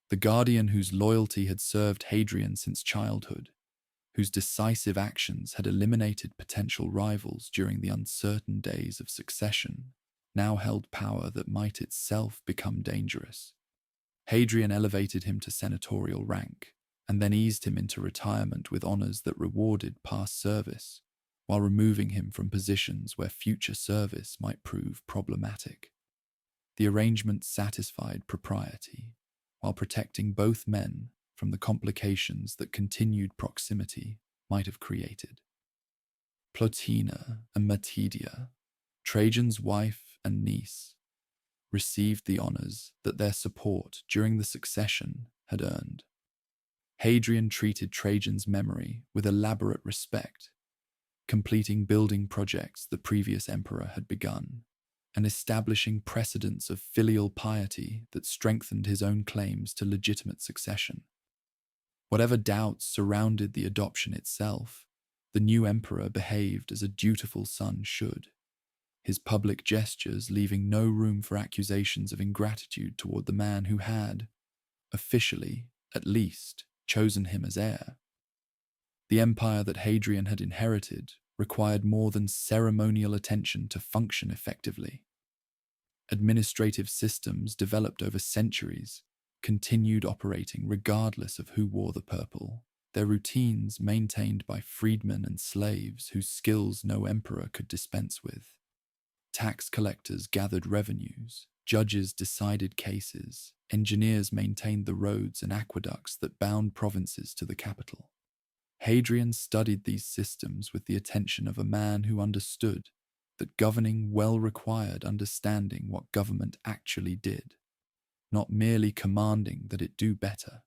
The guardian whose loyalty had served Hadrian since childhood, whose decisive actions had eliminated potential rivals during the uncertain days of succession, now held power that might itself become dangerous. Hadrian elevated him to senatorial rank, and then eased him into retirement with honors that rewarded past service, while removing him from positions where future service might prove problematic. The arrangement satisfied propriety, while protecting both men from the complications that continued proximity might have created. Plotina and Matidia, Trajan's wife and niece, received the honors that their support during the succession had earned. Hadrian treated Trajan's memory with elaborate respect, completing building projects the previous emperor had begun, and establishing precedents of filial piety that strengthened his own claims to legitimate succession. Whatever doubts surrounded the adoption itself, the new emperor behaved as a dutiful son should, his public gestures leaving no room for accusations of ingratitude toward the man who had, officially, at least, chosen him as heir. The empire that Hadrian had inherited required more than ceremonial attention to function effectively. Administrative systems developed over centuries continued operating regardless of who wore the purple, their routines maintained by freedmen and slaves whose skills no emperor could dispense with. Tax collectors gathered revenues, judges decided cases, engineers maintained the roads and aqueducts that bound provinces to the capital. Hadrian studied these systems with the attention of a man who understood that governing well required understanding what government actually did, not merely commanding that it do better.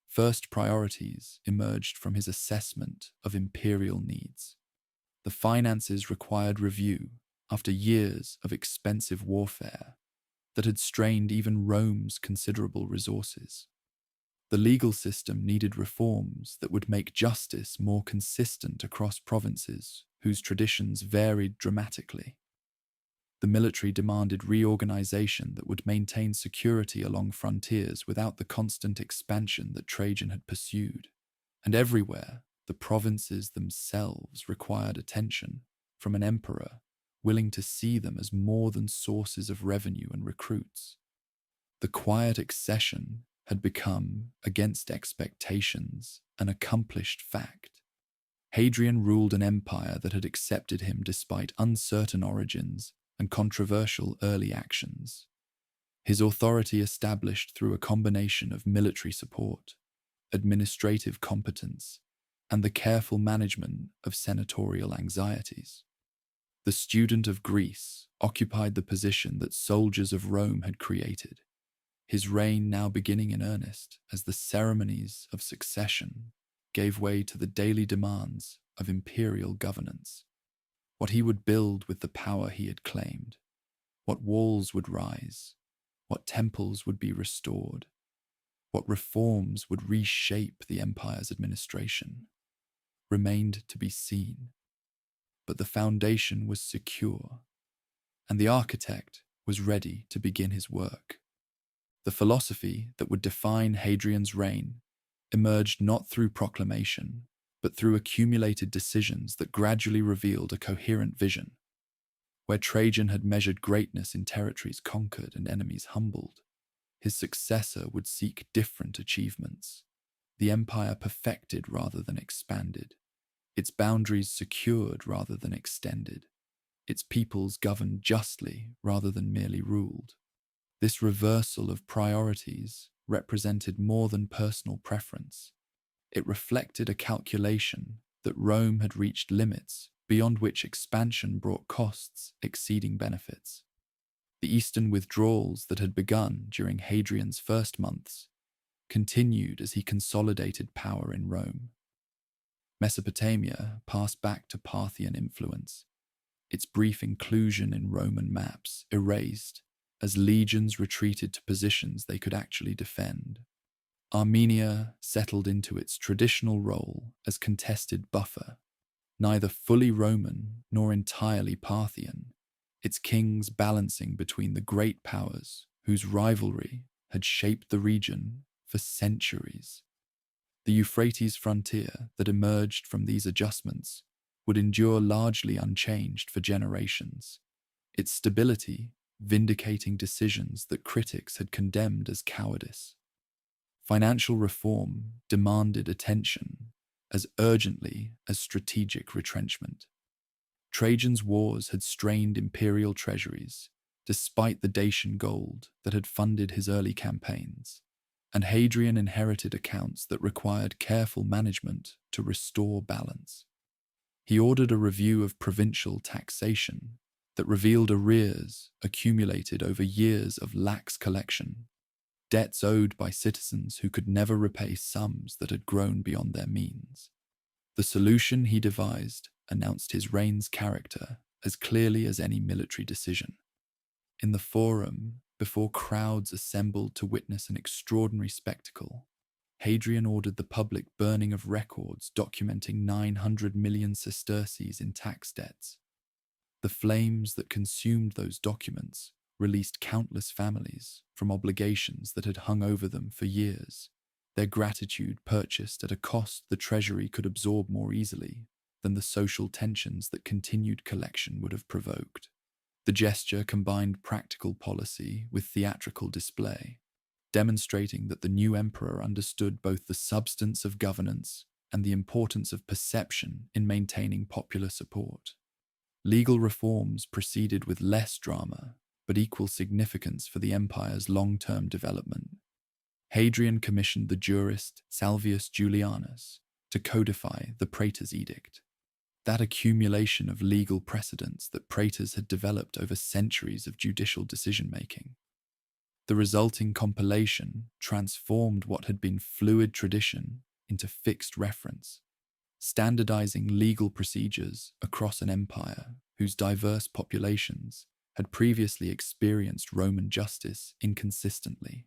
First priorities emerged from his assessment of imperial needs. The finances required review after years of expensive warfare that had strained even Rome's considerable resources. The legal system needed reforms that would make justice more consistent across provinces whose traditions varied dramatically. The military demanded reorganization that would maintain security along frontiers without the constant expansion that Trajan had pursued. And everywhere, the provinces themselves required attention from an emperor willing to see them as more than sources of revenue and recruits. The quiet accession had become, against expectations, an accomplished fact. Hadrian ruled an empire that had accepted him despite uncertain origins and controversial early actions. His authority established through a combination of military support, administrative competence, and the careful management of senatorial anxieties. The student of Greece occupied the position that soldiers of Rome had created, his reign now beginning in earnest as the ceremonies of succession gave way to the daily demands of imperial governance. What he would build with the power he had claimed, what walls would rise, what temples would be restored, what reforms would reshape the empire's administration, remained to be seen. But the foundation was secure, and the architect was ready to begin his work. The philosophy that would define Hadrian's reign emerged not through proclamation, but through accumulated decisions that gradually revealed a coherent vision. Where Trajan had measured greatness in territories conquered and enemies humbled, his successor would seek different achievements. The empire perfected rather than expanded, its boundaries secured rather than extended, its peoples governed justly rather than merely ruled. This reversal of priorities represented more than personal preference. It reflected a calculation that Rome had reached limits beyond which expansion brought costs exceeding benefits. The eastern withdrawals that had begun during Hadrian's first months continued as he consolidated power in Rome. Mesopotamia passed back to Parthian influence, its brief inclusion in Roman maps erased as legions retreated to positions they could actually defend. Armenia settled into its traditional role as contested buffer, neither fully Roman nor entirely Parthian, its kings balancing between the great powers whose rivalry had shaped the region for centuries. The Euphrates frontier that emerged from these adjustments would endure largely unchanged for generations, its stability vindicating decisions that critics had condemned as cowardice. Financial reform demanded attention as urgently as strategic retrenchment. Trajan's wars had strained imperial treasuries, despite the Dacian gold that had funded his early campaigns, and Hadrian inherited accounts that required careful management to restore balance. He ordered a review of provincial taxation that revealed arrears accumulated over years of lax collection, debts owed by citizens who could never repay sums that had grown beyond their means. The solution he devised announced his reign's character as clearly as any military decision. In the forum, before crowds assembled to witness an extraordinary spectacle, Hadrian ordered the public burning of records documenting 900 million sesterces in tax debts. The flames that consumed those documents released countless families from obligations that had hung over them for years, their gratitude purchased at a cost the treasury could absorb more easily than the social tensions that continued collection would have provoked. The gesture combined practical policy with theatrical display, demonstrating that the new emperor understood both the substance of governance and the importance of perception in maintaining popular support. Legal reforms proceeded with less drama, but equal significance for the empire's long-term development. Hadrian commissioned the jurist Salvius Julianus to codify the praetor's edict, that accumulation of legal precedents that praetors had developed over centuries of judicial decision-making. The resulting compilation transformed what had been fluid tradition into fixed reference, standardizing legal procedures across an empire whose diverse populations had previously experienced Roman justice inconsistently.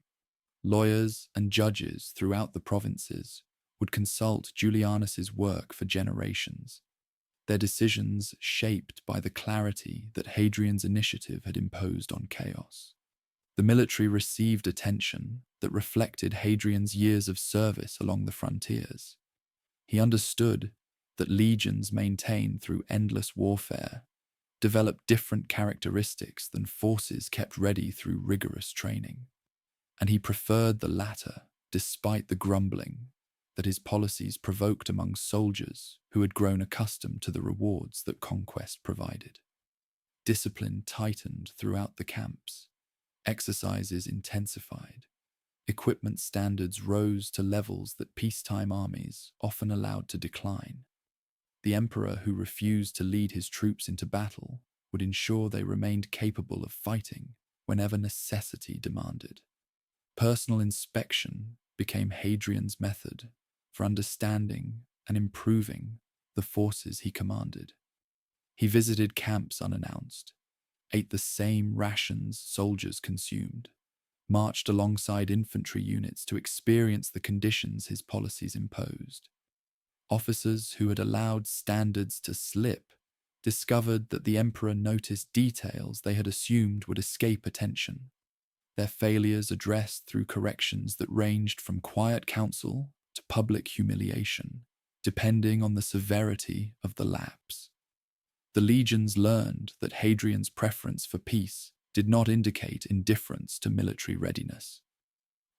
Lawyers and judges throughout the provinces would consult Julianus's work for generations, their decisions shaped by the clarity that Hadrian's initiative had imposed on chaos. The military received attention that reflected Hadrian's years of service along the frontiers. He understood that legions maintained through endless warfare developed different characteristics than forces kept ready through rigorous training, and he preferred the latter despite the grumbling that his policies provoked among soldiers who had grown accustomed to the rewards that conquest provided. Discipline tightened throughout the camps, exercises intensified, equipment standards rose to levels that peacetime armies often allowed to decline. The emperor who refused to lead his troops into battle would ensure they remained capable of fighting whenever necessity demanded. Personal inspection became Hadrian's method for understanding and improving the forces he commanded. He visited camps unannounced, ate the same rations soldiers consumed, marched alongside infantry units to experience the conditions his policies imposed. Officers who had allowed standards to slip discovered that the emperor noticed details they had assumed would escape attention, their failures addressed through corrections that ranged from quiet counsel to public humiliation, depending on the severity of the lapse. The legions learned that Hadrian's preference for peace did not indicate indifference to military readiness.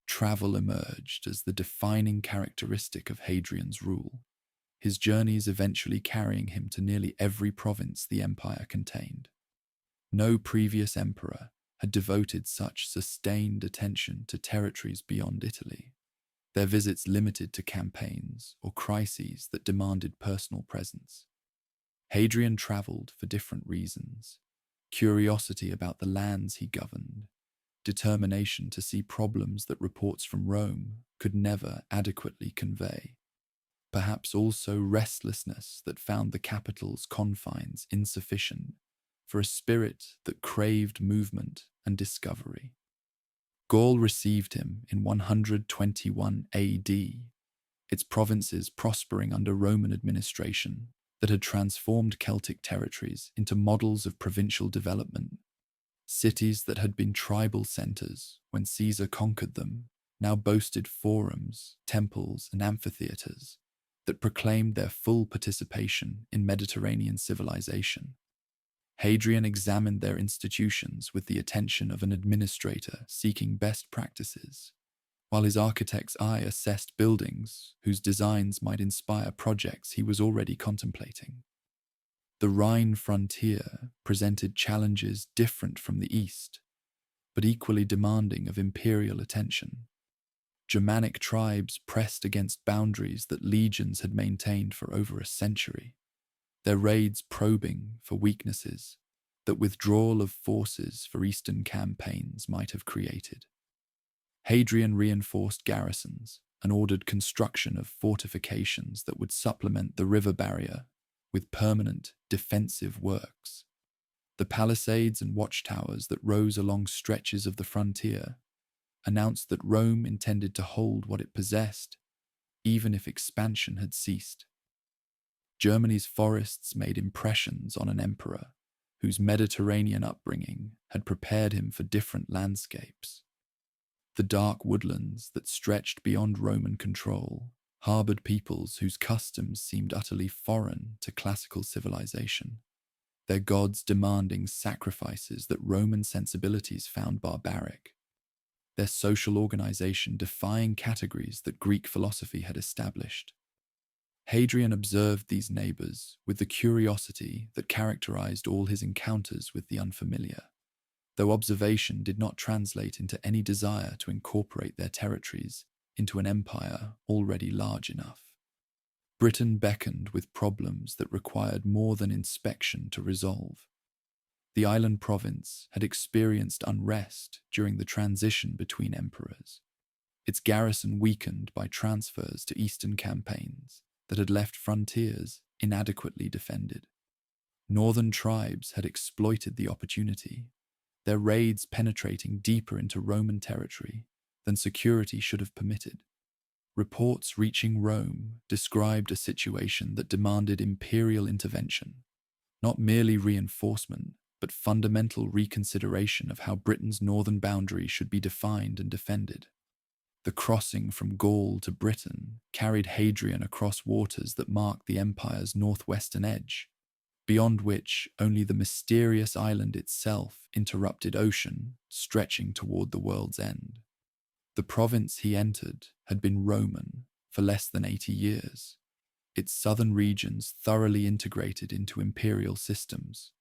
Travel emerged as the defining characteristic of Hadrian's rule, his journeys eventually carrying him to nearly every province the empire contained. No previous emperor had devoted such sustained attention to territories beyond Italy, their visits limited to campaigns or crises that demanded personal presence. Hadrian traveled for different reasons: curiosity about the lands he governed, determination to see problems that reports from Rome could never adequately convey, perhaps also restlessness that found the capital's confines insufficient for a spirit that craved movement and discovery. Gaul received him in 121 AD, its provinces prospering under Roman administration that had transformed Celtic territories into models of provincial development. Cities that had been tribal centers when Caesar conquered them now boasted forums, temples, and amphitheaters that proclaimed their full participation in Mediterranean civilization. Hadrian examined their institutions with the attention of an administrator seeking best practices, while his architect's eye assessed buildings whose designs might inspire projects he was already contemplating. The Rhine frontier presented challenges different from the east, but equally demanding of imperial attention. Germanic tribes pressed against boundaries that legions had maintained for over a century, their raids probing for weaknesses that withdrawal of forces for eastern campaigns might have created. Hadrian reinforced garrisons and ordered construction of fortifications that would supplement the river barrier with permanent defensive works. The palisades and watchtowers that rose along stretches of the frontier announced that Rome intended to hold what it possessed, even if expansion had ceased. Germany's forests made impressions on an emperor whose Mediterranean upbringing had prepared him for different landscapes. The dark woodlands that stretched beyond Roman control harbored peoples whose customs seemed utterly foreign to classical civilization, their gods demanding sacrifices that Roman sensibilities found barbaric, their social organization defying categories that Greek philosophy had established. Hadrian observed these neighbors with the curiosity that characterized all his encounters with the unfamiliar, though observation did not translate into any desire to incorporate their territories into an empire already large enough. Britain beckoned with problems that required more than inspection to resolve. The island province had experienced unrest during the transition between emperors, its garrison weakened by transfers to eastern campaigns that had left frontiers inadequately defended. Northern tribes had exploited the opportunity, their raids penetrating deeper into Roman territory than security should have permitted. Reports reaching Rome described a situation that demanded imperial intervention, not merely reinforcement, but fundamental reconsideration of how Britain's northern boundary should be defined and defended. The crossing from Gaul to Britain carried Hadrian across waters that marked the empire's northwestern edge, beyond which only the mysterious island itself interrupted ocean stretching toward the world's end. The province he entered had been Roman for less than 80 years, its southern regions thoroughly integrated into imperial systems,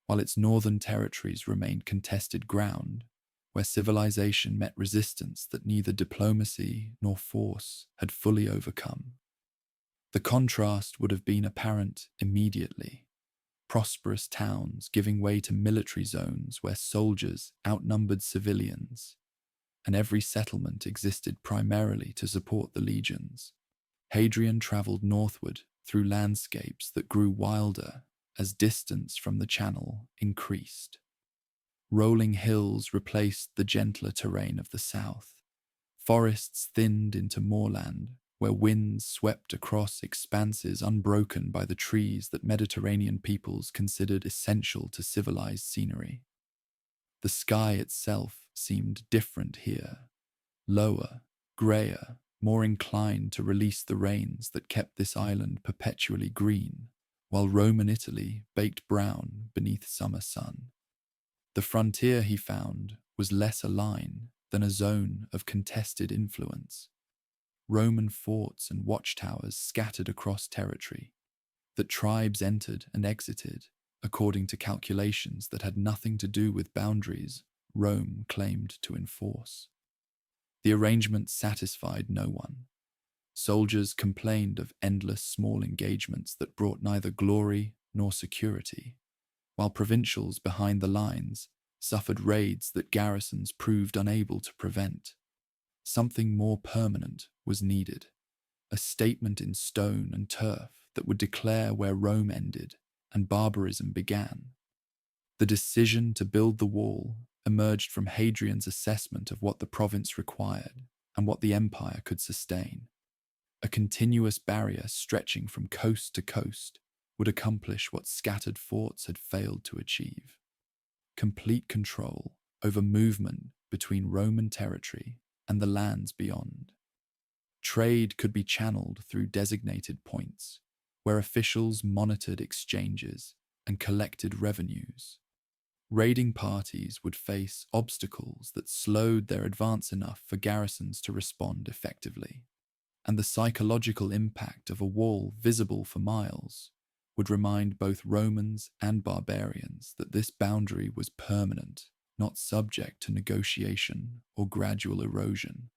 while its northern territories remained contested ground, where civilization met resistance that neither diplomacy nor force had fully overcome. The contrast would have been apparent immediately. Prosperous towns giving way to military zones where soldiers outnumbered civilians, and every settlement existed primarily to support the legions. Hadrian travelled northward through landscapes that grew wilder as distance from the channel increased. Rolling hills replaced the gentler terrain of the south. Forests thinned into moorland, where winds swept across expanses unbroken by the trees that Mediterranean peoples considered essential to civilized scenery. The sky itself seemed different here, lower, greyer, more inclined to release the rains that kept this island perpetually green, while Roman Italy baked brown beneath summer sun. The frontier, he found, was less a line than a zone of contested influence. Roman forts and watchtowers scattered across territory, that tribes entered and exited according to calculations that had nothing to do with boundaries Rome claimed to enforce. The arrangement satisfied no one. Soldiers complained of endless small engagements that brought neither glory nor security, while provincials behind the lines suffered raids that garrisons proved unable to prevent. Something more permanent was needed, a statement in stone and turf that would declare where Rome ended and barbarism began. The decision to build the wall emerged from Hadrian's assessment of what the province required and what the empire could sustain. A continuous barrier stretching from coast to coast would accomplish what scattered forts had failed to achieve: complete control over movement between Roman territory and the lands beyond. Trade could be channeled through designated points, where officials monitored exchanges and collected revenues. Raiding parties would face obstacles that slowed their advance enough for garrisons to respond effectively, and the psychological impact of a wall visible for miles would remind both Romans and barbarians that this boundary was permanent, not subject to negotiation or gradual erosion.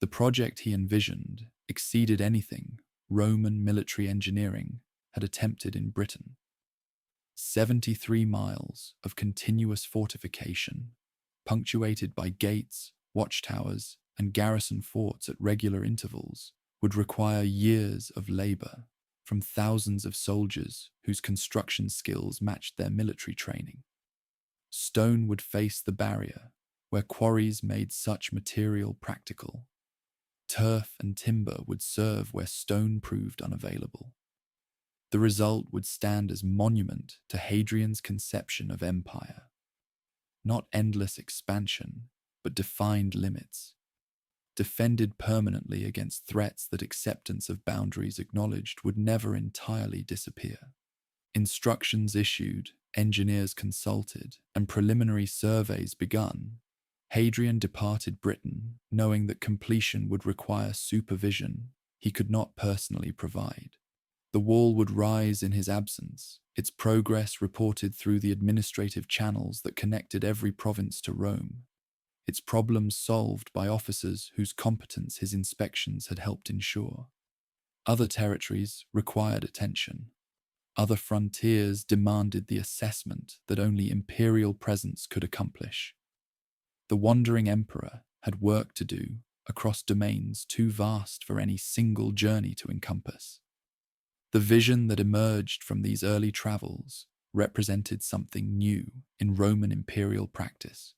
The project he envisioned exceeded anything Roman military engineering had attempted in Britain. 73 miles of continuous fortification, punctuated by gates, watchtowers, and garrison forts at regular intervals, would require years of labor from thousands of soldiers whose construction skills matched their military training. Stone would face the barrier where quarries made such material practical. Turf and timber would serve where stone proved unavailable. The result would stand as monument to Hadrian's conception of empire. Not endless expansion, but defined limits, defended permanently against threats that acceptance of boundaries acknowledged would never entirely disappear. Instructions issued, engineers consulted, and preliminary surveys begun, Hadrian departed Britain, knowing that completion would require supervision he could not personally provide. The wall would rise in his absence, its progress reported through the administrative channels that connected every province to Rome, its problems solved by officers whose competence his inspections had helped ensure. Other territories required attention. Other frontiers demanded the assessment that only imperial presence could accomplish. The wandering emperor had work to do across domains too vast for any single journey to encompass. The vision that emerged from these early travels represented something new in Roman imperial practice.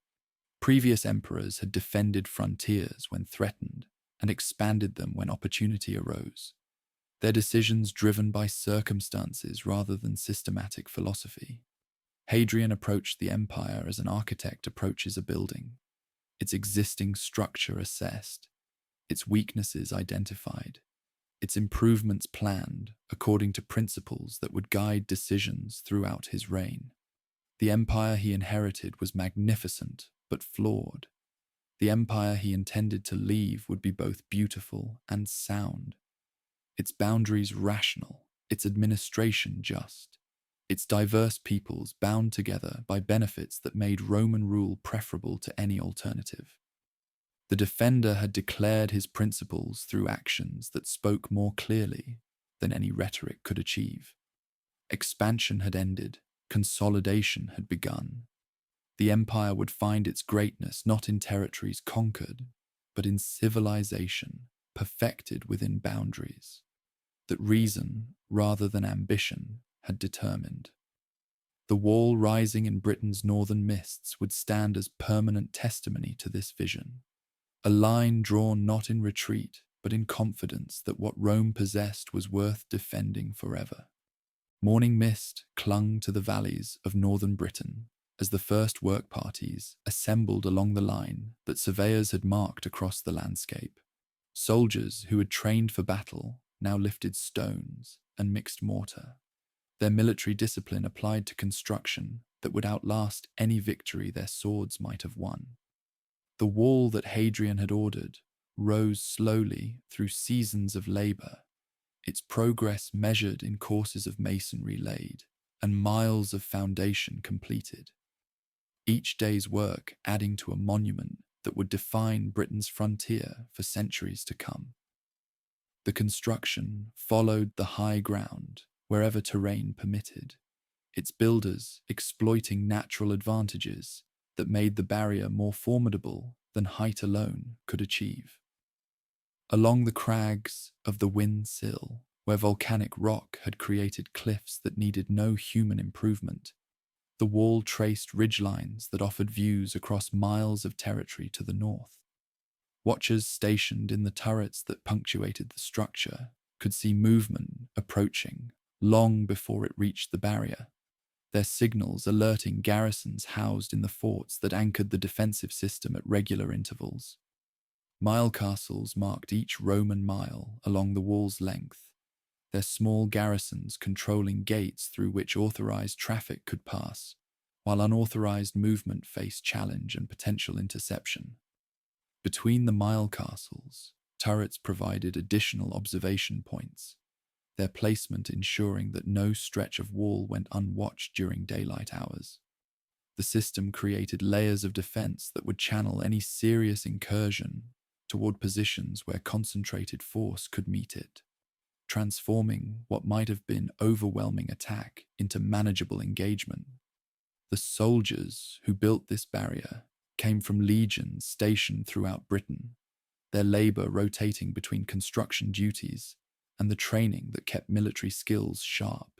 Previous emperors had defended frontiers when threatened and expanded them when opportunity arose, their decisions driven by circumstances rather than systematic philosophy. Hadrian approached the empire as an architect approaches a building, its existing structure assessed, its weaknesses identified, its improvements planned according to principles that would guide decisions throughout his reign. The empire he inherited was magnificent but flawed. The empire he intended to leave would be both beautiful and sound, its boundaries rational, its administration just, its diverse peoples bound together by benefits that made Roman rule preferable to any alternative. The defender had declared his principles through actions that spoke more clearly than any rhetoric could achieve. Expansion had ended, consolidation had begun. The empire would find its greatness not in territories conquered, but in civilization perfected within boundaries that reason, rather than ambition, had determined. The wall rising in Britain's northern mists would stand as permanent testimony to this vision, a line drawn not in retreat, but in confidence that what Rome possessed was worth defending forever. Morning mist clung to the valleys of northern Britain as the first work parties assembled along the line that surveyors had marked across the landscape. Soldiers who had trained for battle now lifted stones and mixed mortar, their military discipline applied to construction that would outlast any victory their swords might have won. The wall that Hadrian had ordered rose slowly through seasons of labor, its progress measured in courses of masonry laid and miles of foundation completed, each day's work adding to a monument that would define Britain's frontier for centuries to come. The construction followed the high ground wherever terrain permitted, its builders exploiting natural advantages that made the barrier more formidable than height alone could achieve. Along the crags of the wind sill, where volcanic rock had created cliffs that needed no human improvement, the wall traced ridgelines that offered views across miles of territory to the north. Watchers stationed in the turrets that punctuated the structure could see movement approaching long before it reached the barrier, their signals alerting garrisons housed in the forts that anchored the defensive system at regular intervals. Mile castles marked each Roman mile along the wall's length, their small garrisons controlling gates through which authorized traffic could pass, while unauthorized movement faced challenge and potential interception. Between the mile castles, turrets provided additional observation points, their placement ensuring that no stretch of wall went unwatched during daylight hours. The system created layers of defense that would channel any serious incursion toward positions where concentrated force could meet it, transforming what might have been overwhelming attack into manageable engagement. The soldiers who built this barrier came from legions stationed throughout Britain, their labor rotating between construction duties and the training that kept military skills sharp.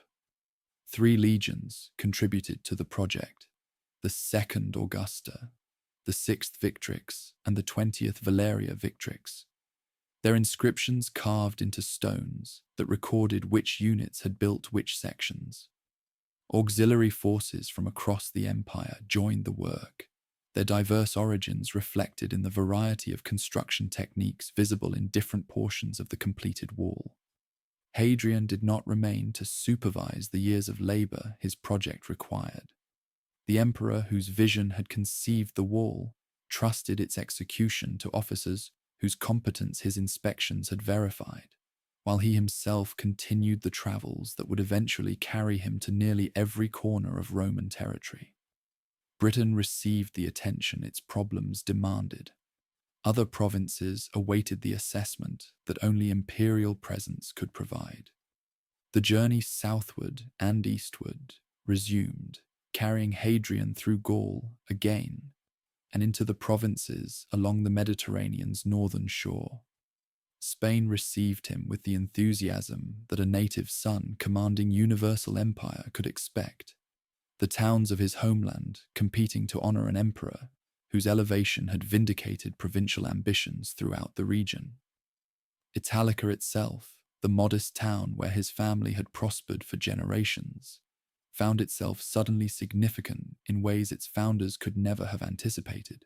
3 legions contributed to the project: the 2nd Augusta, the 6th Victrix, and the 20th Valeria Victrix. Their inscriptions carved into stones that recorded which units had built which sections. Auxiliary forces from across the empire joined the work, their diverse origins reflected in the variety of construction techniques visible in different portions of the completed wall. Hadrian did not remain to supervise the years of labor his project required. The emperor whose vision had conceived the wall trusted its execution to officers whose competence his inspections had verified, while he himself continued the travels that would eventually carry him to nearly every corner of Roman territory. Britain received the attention its problems demanded. Other provinces awaited the assessment that only imperial presence could provide. The journey southward and eastward resumed, carrying Hadrian through Gaul again and into the provinces along the Mediterranean's northern shore. Spain received him with the enthusiasm that a native son commanding universal empire could expect. The towns of his homeland competing to honor an emperor whose elevation had vindicated provincial ambitions throughout the region. Italica itself, the modest town where his family had prospered for generations, found itself suddenly significant in ways its founders could never have anticipated.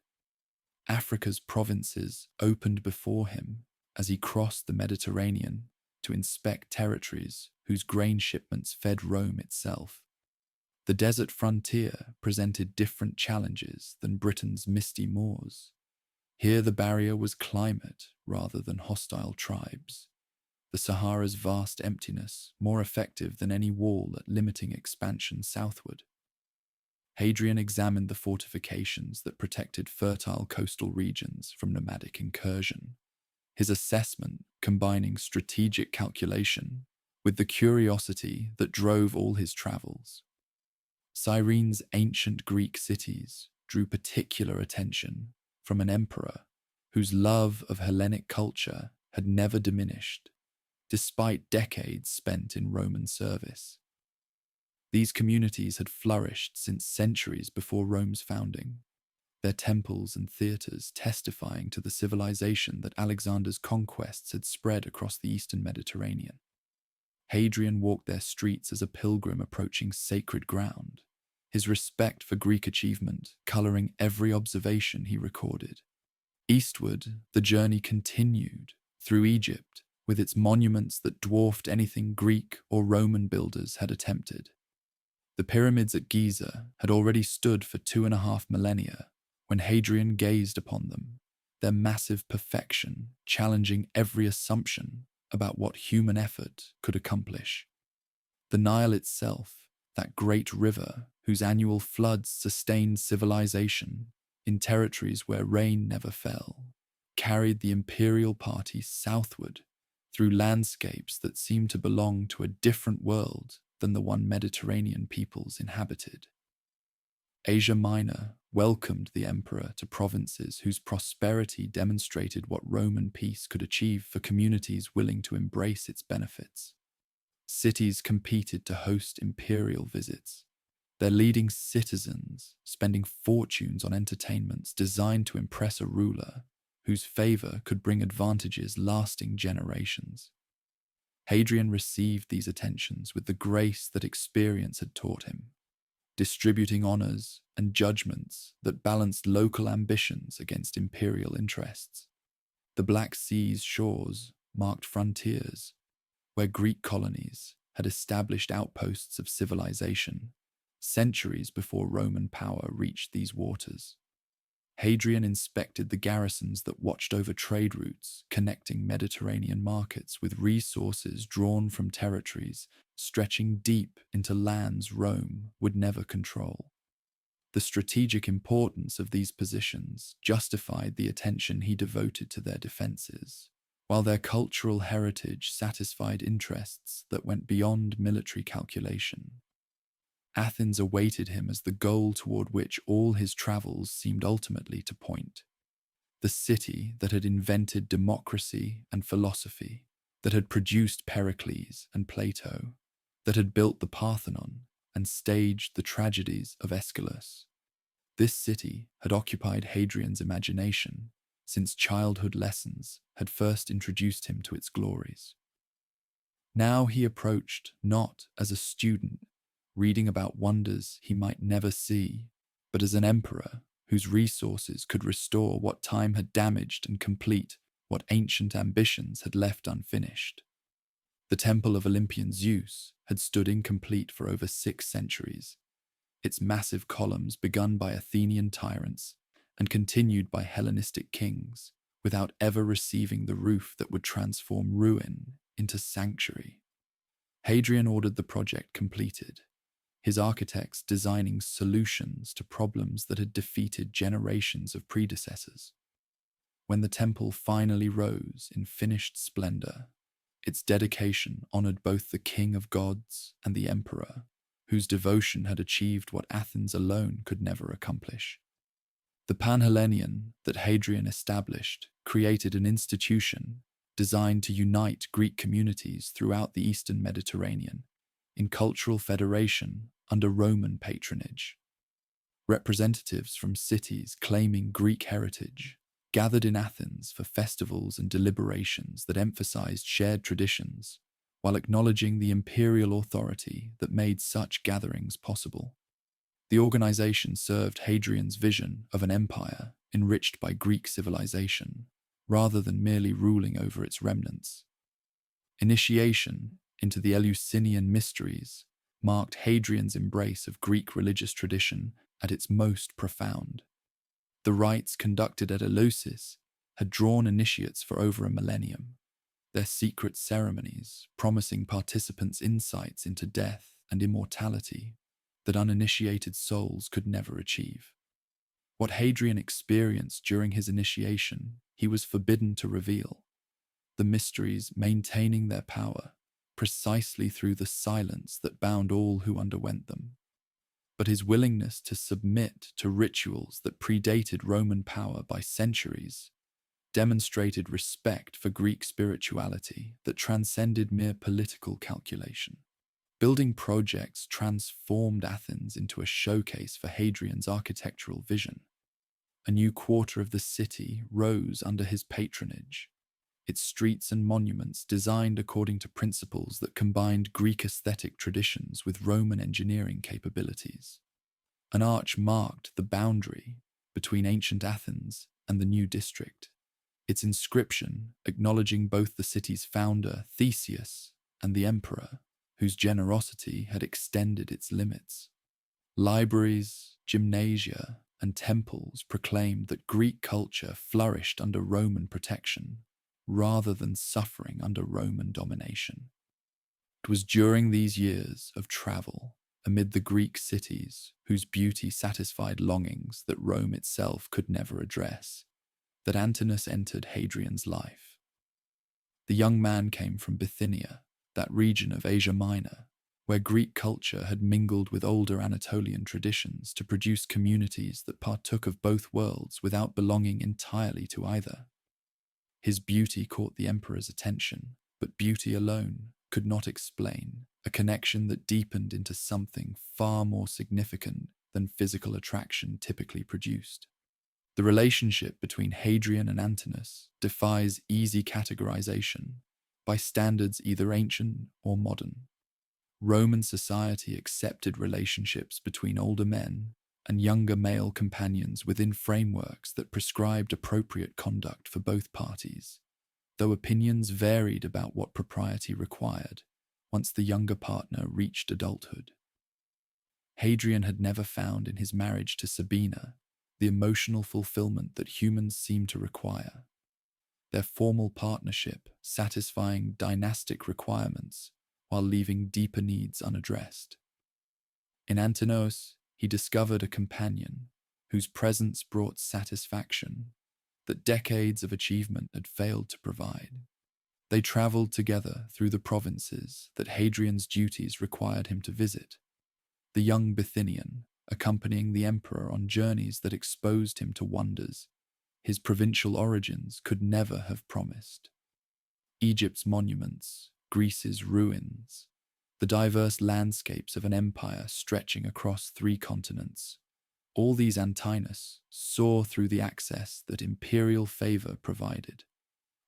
Africa's provinces opened before him as he crossed the Mediterranean to inspect territories whose grain shipments fed Rome itself. The desert frontier presented different challenges than Britain's misty moors. Here the barrier was climate rather than hostile tribes. The Sahara's vast emptiness more effective than any wall at limiting expansion southward. Hadrian examined the fortifications that protected fertile coastal regions from nomadic incursion, his assessment combining strategic calculation with the curiosity that drove all his travels. Cyrene's ancient Greek cities drew particular attention from an emperor whose love of Hellenic culture had never diminished, despite decades spent in Roman service. These communities had flourished since centuries before Rome's founding, their temples and theatres testifying to the civilization that Alexander's conquests had spread across the eastern Mediterranean. Hadrian walked their streets as a pilgrim approaching sacred ground, his respect for Greek achievement coloring every observation he recorded. Eastward, the journey continued through Egypt, with its monuments that dwarfed anything Greek or Roman builders had attempted. The pyramids at Giza had already stood for 2.5 millennia when Hadrian gazed upon them, their massive perfection challenging every assumption about what human effort could accomplish. The Nile itself, that great river whose annual floods sustained civilization in territories where rain never fell, carried the imperial party southward through landscapes that seemed to belong to a different world than the one Mediterranean peoples inhabited. Asia Minor welcomed the emperor to provinces whose prosperity demonstrated what Roman peace could achieve for communities willing to embrace its benefits. Cities competed to host imperial visits, their leading citizens spending fortunes on entertainments designed to impress a ruler whose favor could bring advantages lasting generations. Hadrian received these attentions with the grace that experience had taught him, distributing honors and judgments that balanced local ambitions against imperial interests. The Black Sea's shores marked frontiers, where Greek colonies had established outposts of civilization, centuries before Roman power reached these waters. Hadrian inspected the garrisons that watched over trade routes connecting Mediterranean markets with resources drawn from territories stretching deep into lands Rome would never control. The strategic importance of these positions justified the attention he devoted to their defenses, while their cultural heritage satisfied interests that went beyond military calculation. Athens awaited him as the goal toward which all his travels seemed ultimately to point. The city that had invented democracy and philosophy, that had produced Pericles and Plato, that had built the Parthenon and staged the tragedies of Aeschylus. This city had occupied Hadrian's imagination since childhood lessons had first introduced him to its glories. Now he approached not as a student reading about wonders he might never see, but as an emperor whose resources could restore what time had damaged and complete what ancient ambitions had left unfinished. The temple of Olympian Zeus had stood incomplete for over 6 centuries, its massive columns begun by Athenian tyrants and continued by Hellenistic kings, without ever receiving the roof that would transform ruin into sanctuary. Hadrian ordered the project completed, his architects designing solutions to problems that had defeated generations of predecessors. When the temple finally rose in finished splendor, its dedication honored both the king of gods and the emperor, whose devotion had achieved what Athens alone could never accomplish. The Panhellenion that Hadrian established created an institution designed to unite Greek communities throughout the eastern Mediterranean in cultural federation under Roman patronage. Representatives from cities claiming Greek heritage gathered in Athens for festivals and deliberations that emphasized shared traditions, while acknowledging the imperial authority that made such gatherings possible. The organization served Hadrian's vision of an empire enriched by Greek civilization, rather than merely ruling over its remnants. Initiation into the Eleusinian mysteries marked Hadrian's embrace of Greek religious tradition at its most profound. The rites conducted at Eleusis had drawn initiates for over a millennium, their secret ceremonies promising participants insights into death and immortality that uninitiated souls could never achieve. What Hadrian experienced during his initiation, he was forbidden to reveal, the mysteries maintaining their power precisely through the silence that bound all who underwent them. But his willingness to submit to rituals that predated Roman power by centuries demonstrated respect for Greek spirituality that transcended mere political calculation. Building projects transformed Athens into a showcase for Hadrian's architectural vision. A new quarter of the city rose under his patronage, its streets and monuments designed according to principles that combined Greek aesthetic traditions with Roman engineering capabilities. An arch marked the boundary between ancient Athens and the new district, its inscription acknowledging both the city's founder, Theseus, and the emperor, whose generosity had extended its limits. Libraries, gymnasia, and temples proclaimed that Greek culture flourished under Roman protection, rather than suffering under Roman domination. It was during these years of travel, amid the Greek cities whose beauty satisfied longings that Rome itself could never address, that Antinous entered Hadrian's life. The young man came from Bithynia, that region of Asia Minor, where Greek culture had mingled with older Anatolian traditions to produce communities that partook of both worlds without belonging entirely to either. His beauty caught the emperor's attention, but beauty alone could not explain a connection that deepened into something far more significant than physical attraction typically produced. The relationship between Hadrian and Antinous defies easy categorization by standards either ancient or modern. Roman society accepted relationships between older men and younger male companions within frameworks that prescribed appropriate conduct for both parties, though opinions varied about what propriety required once the younger partner reached adulthood. Hadrian had never found in his marriage to Sabina the emotional fulfillment that humans seem to require, their formal partnership satisfying dynastic requirements while leaving deeper needs unaddressed. In Antinous, he discovered a companion whose presence brought satisfaction that decades of achievement had failed to provide. They traveled together through the provinces that Hadrian's duties required him to visit, the young Bithynian accompanying the emperor on journeys that exposed him to wonders his provincial origins could never have promised. Egypt's monuments, Greece's ruins, the diverse landscapes of an empire stretching across 3 continents. All these Antinous saw through the access that imperial favor provided.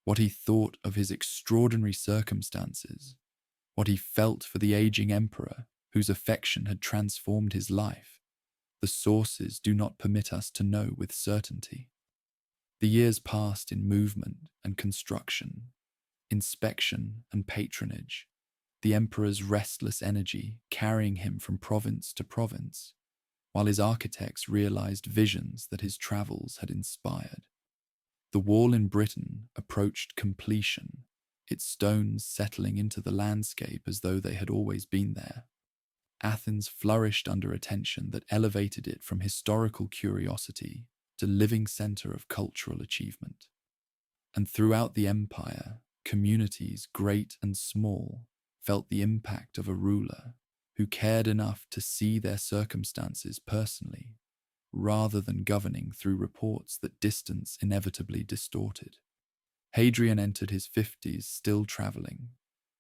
What he thought of his extraordinary circumstances, what he felt for the aging emperor whose affection had transformed his life, the sources do not permit us to know with certainty. The years passed in movement and construction, inspection and patronage, the emperor's restless energy carrying him from province to province, while his architects realized visions that his travels had inspired. The wall in Britain approached completion, its stones settling into the landscape as though they had always been there. Athens flourished under a tension that elevated it from historical curiosity to living center of cultural achievement. And throughout the empire, communities, great and small, felt the impact of a ruler who cared enough to see their circumstances personally, rather than governing through reports that distance inevitably distorted. Hadrian entered his 50s still traveling,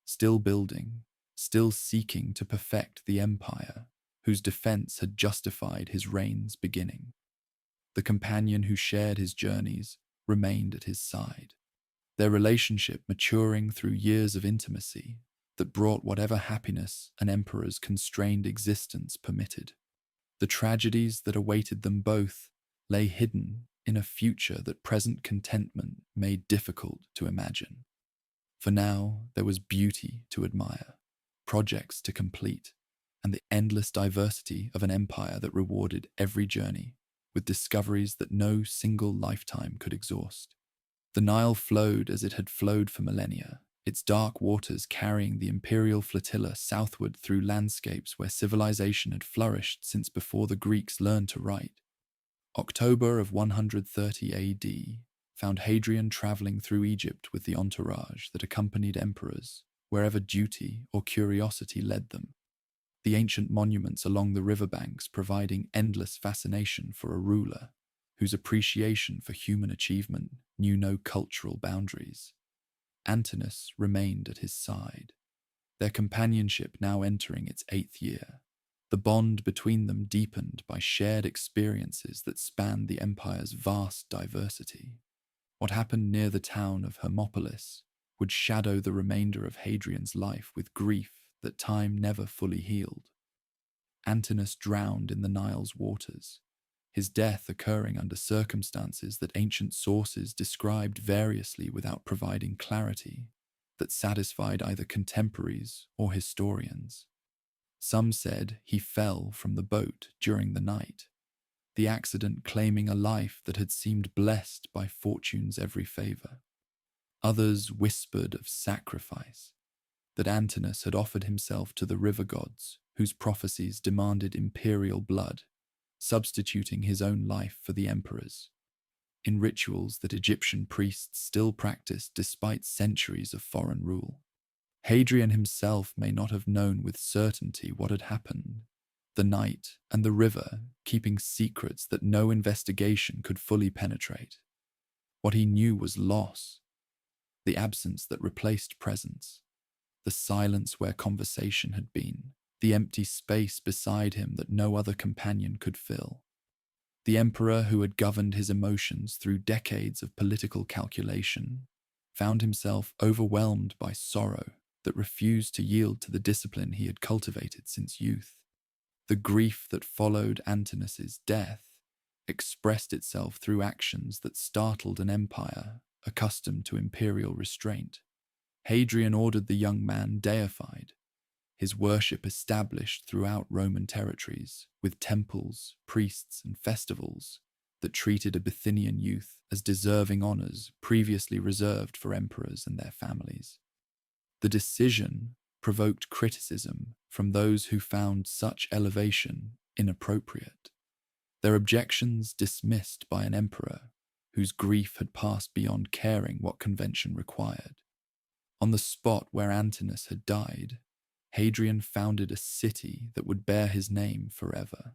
still building, still seeking to perfect the empire whose defense had justified his reign's beginning. The companion who shared his journeys remained at his side, their relationship maturing through years of intimacy that brought whatever happiness an emperor's constrained existence permitted. The tragedies that awaited them both lay hidden in a future that present contentment made difficult to imagine. For now, there was beauty to admire, projects to complete, and the endless diversity of an empire that rewarded every journey with discoveries that no single lifetime could exhaust. The Nile flowed as it had flowed for millennia, its dark waters carrying the imperial flotilla southward through landscapes where civilization had flourished since before the Greeks learned to write. October of 130 AD found Hadrian traveling through Egypt with the entourage that accompanied emperors wherever duty or curiosity led them. The ancient monuments along the riverbanks providing endless fascination for a ruler whose appreciation for human achievement knew no cultural boundaries. Antinous remained at his side, their companionship now entering its 8th year. The bond between them deepened by shared experiences that spanned the empire's vast diversity. What happened near the town of Hermopolis would shadow the remainder of Hadrian's life with grief that time never fully healed. Antinous drowned in the Nile's waters, his death occurring under circumstances that ancient sources described variously without providing clarity that satisfied either contemporaries or historians. Some said he fell from the boat during the night, the accident claiming a life that had seemed blessed by fortune's every favor. Others whispered of sacrifice, that Antinous had offered himself to the river gods whose prophecies demanded imperial blood, substituting his own life for the emperor's, in rituals that Egyptian priests still practiced despite centuries of foreign rule. Hadrian himself may not have known with certainty what had happened, the night and the river keeping secrets that no investigation could fully penetrate. What he knew was loss, the absence that replaced presence, the silence where conversation had been, the empty space beside him that no other companion could fill. The emperor who had governed his emotions through decades of political calculation found himself overwhelmed by sorrow that refused to yield to the discipline he had cultivated since youth. The grief that followed Antinous' death expressed itself through actions that startled an empire accustomed to imperial restraint. Hadrian ordered the young man deified, his worship established throughout Roman territories, with temples, priests, and festivals that treated a Bithynian youth as deserving honors previously reserved for emperors and their families. The decision provoked criticism from those who found such elevation inappropriate, their objections dismissed by an emperor whose grief had passed beyond caring what convention required. On the spot where Antinous had died, Hadrian founded a city that would bear his name forever.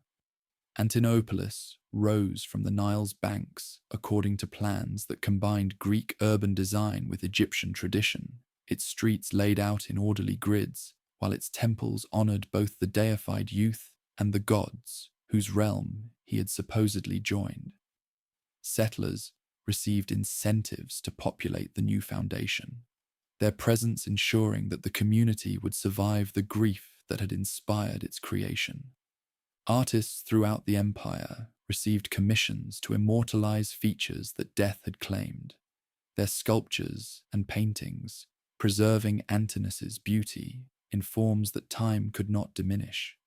Antinopolis rose from the Nile's banks according to plans that combined Greek urban design with Egyptian tradition, its streets laid out in orderly grids, while its temples honored both the deified youth and the gods whose realm he had supposedly joined. Settlers received incentives to populate the new foundation, their presence ensuring that the community would survive the grief that had inspired its creation. Artists throughout the empire received commissions to immortalize features that death had claimed, their sculptures and paintings preserving Antinous' beauty in forms that time could not diminish.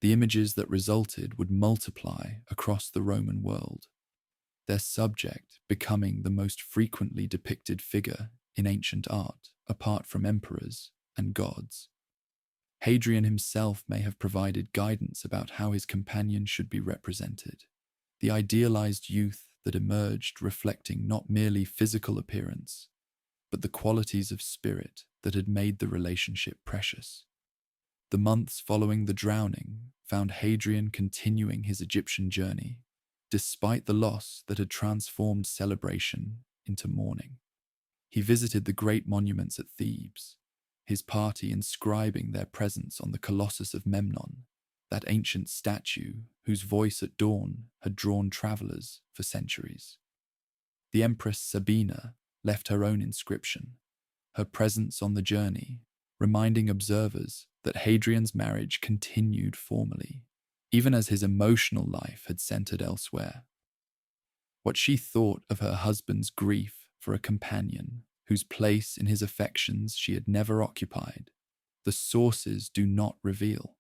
The images that resulted would multiply across the Roman world, their subject becoming the most frequently depicted figure in ancient art, apart from emperors and gods. Hadrian himself may have provided guidance about how his companion should be represented, the idealized youth that emerged reflecting not merely physical appearance, but the qualities of spirit that had made the relationship precious. The months following the drowning found Hadrian continuing his Egyptian journey, despite the loss that had transformed celebration into mourning. He visited the great monuments at Thebes, his party inscribing their presence on the Colossus of Memnon, that ancient statue whose voice at dawn had drawn travelers for centuries. The Empress Sabina left her own inscription, her presence on the journey, reminding observers that Hadrian's marriage continued formally, even as his emotional life had centered elsewhere. What she thought of her husband's grief for a companion whose place in his affections she had never occupied, the sources do not reveal.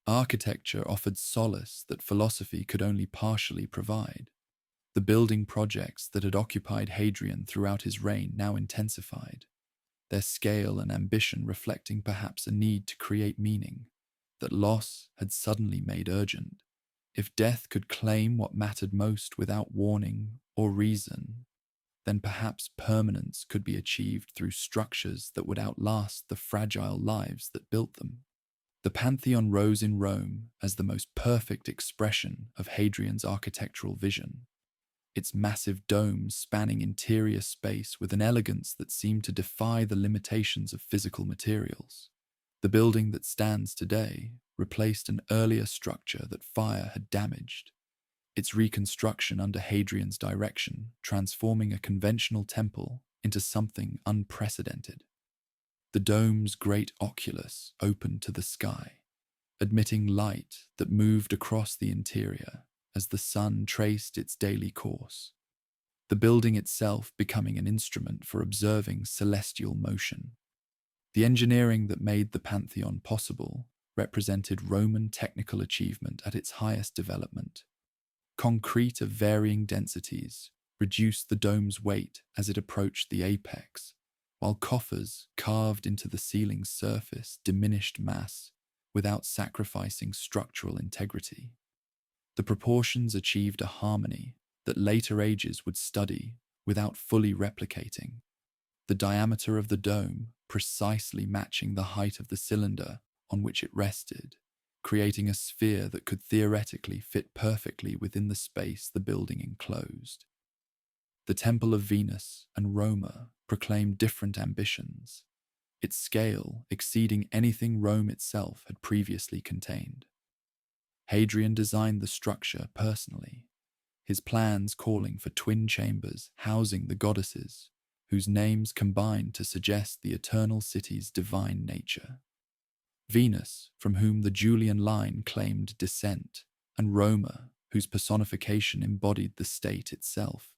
Architecture offered solace that philosophy could only partially provide. The building projects that had occupied Hadrian throughout his reign now intensified, their scale and ambition reflecting perhaps a need to create meaning that loss had suddenly made urgent. If death could claim what mattered most without warning or reason, then perhaps permanence could be achieved through structures that would outlast the fragile lives that built them. The Pantheon rose in Rome as the most perfect expression of Hadrian's architectural vision, its massive domes spanning interior space with an elegance that seemed to defy the limitations of physical materials. The building that stands today replaced an earlier structure that fire had damaged, its reconstruction under Hadrian's direction transforming a conventional temple into something unprecedented. The dome's great oculus opened to the sky, admitting light that moved across the interior as the sun traced its daily course, the building itself becoming an instrument for observing celestial motion. The engineering that made the Pantheon possible represented Roman technical achievement at its highest development. Concrete of varying densities reduced the dome's weight as it approached the apex, while coffers carved into the ceiling's surface diminished mass without sacrificing structural integrity. The proportions achieved a harmony that later ages would study without fully replicating, the diameter of the dome precisely matching the height of the cylinder on which it rested, creating a sphere that could theoretically fit perfectly within the space the building enclosed. The Temple of Venus and Roma proclaimed different ambitions, its scale exceeding anything Rome itself had previously contained. Hadrian designed the structure personally, his plans calling for twin chambers housing the goddesses, whose names combined to suggest the eternal city's divine nature. Venus, from whom the Julian line claimed descent, and Roma, whose personification embodied the state itself.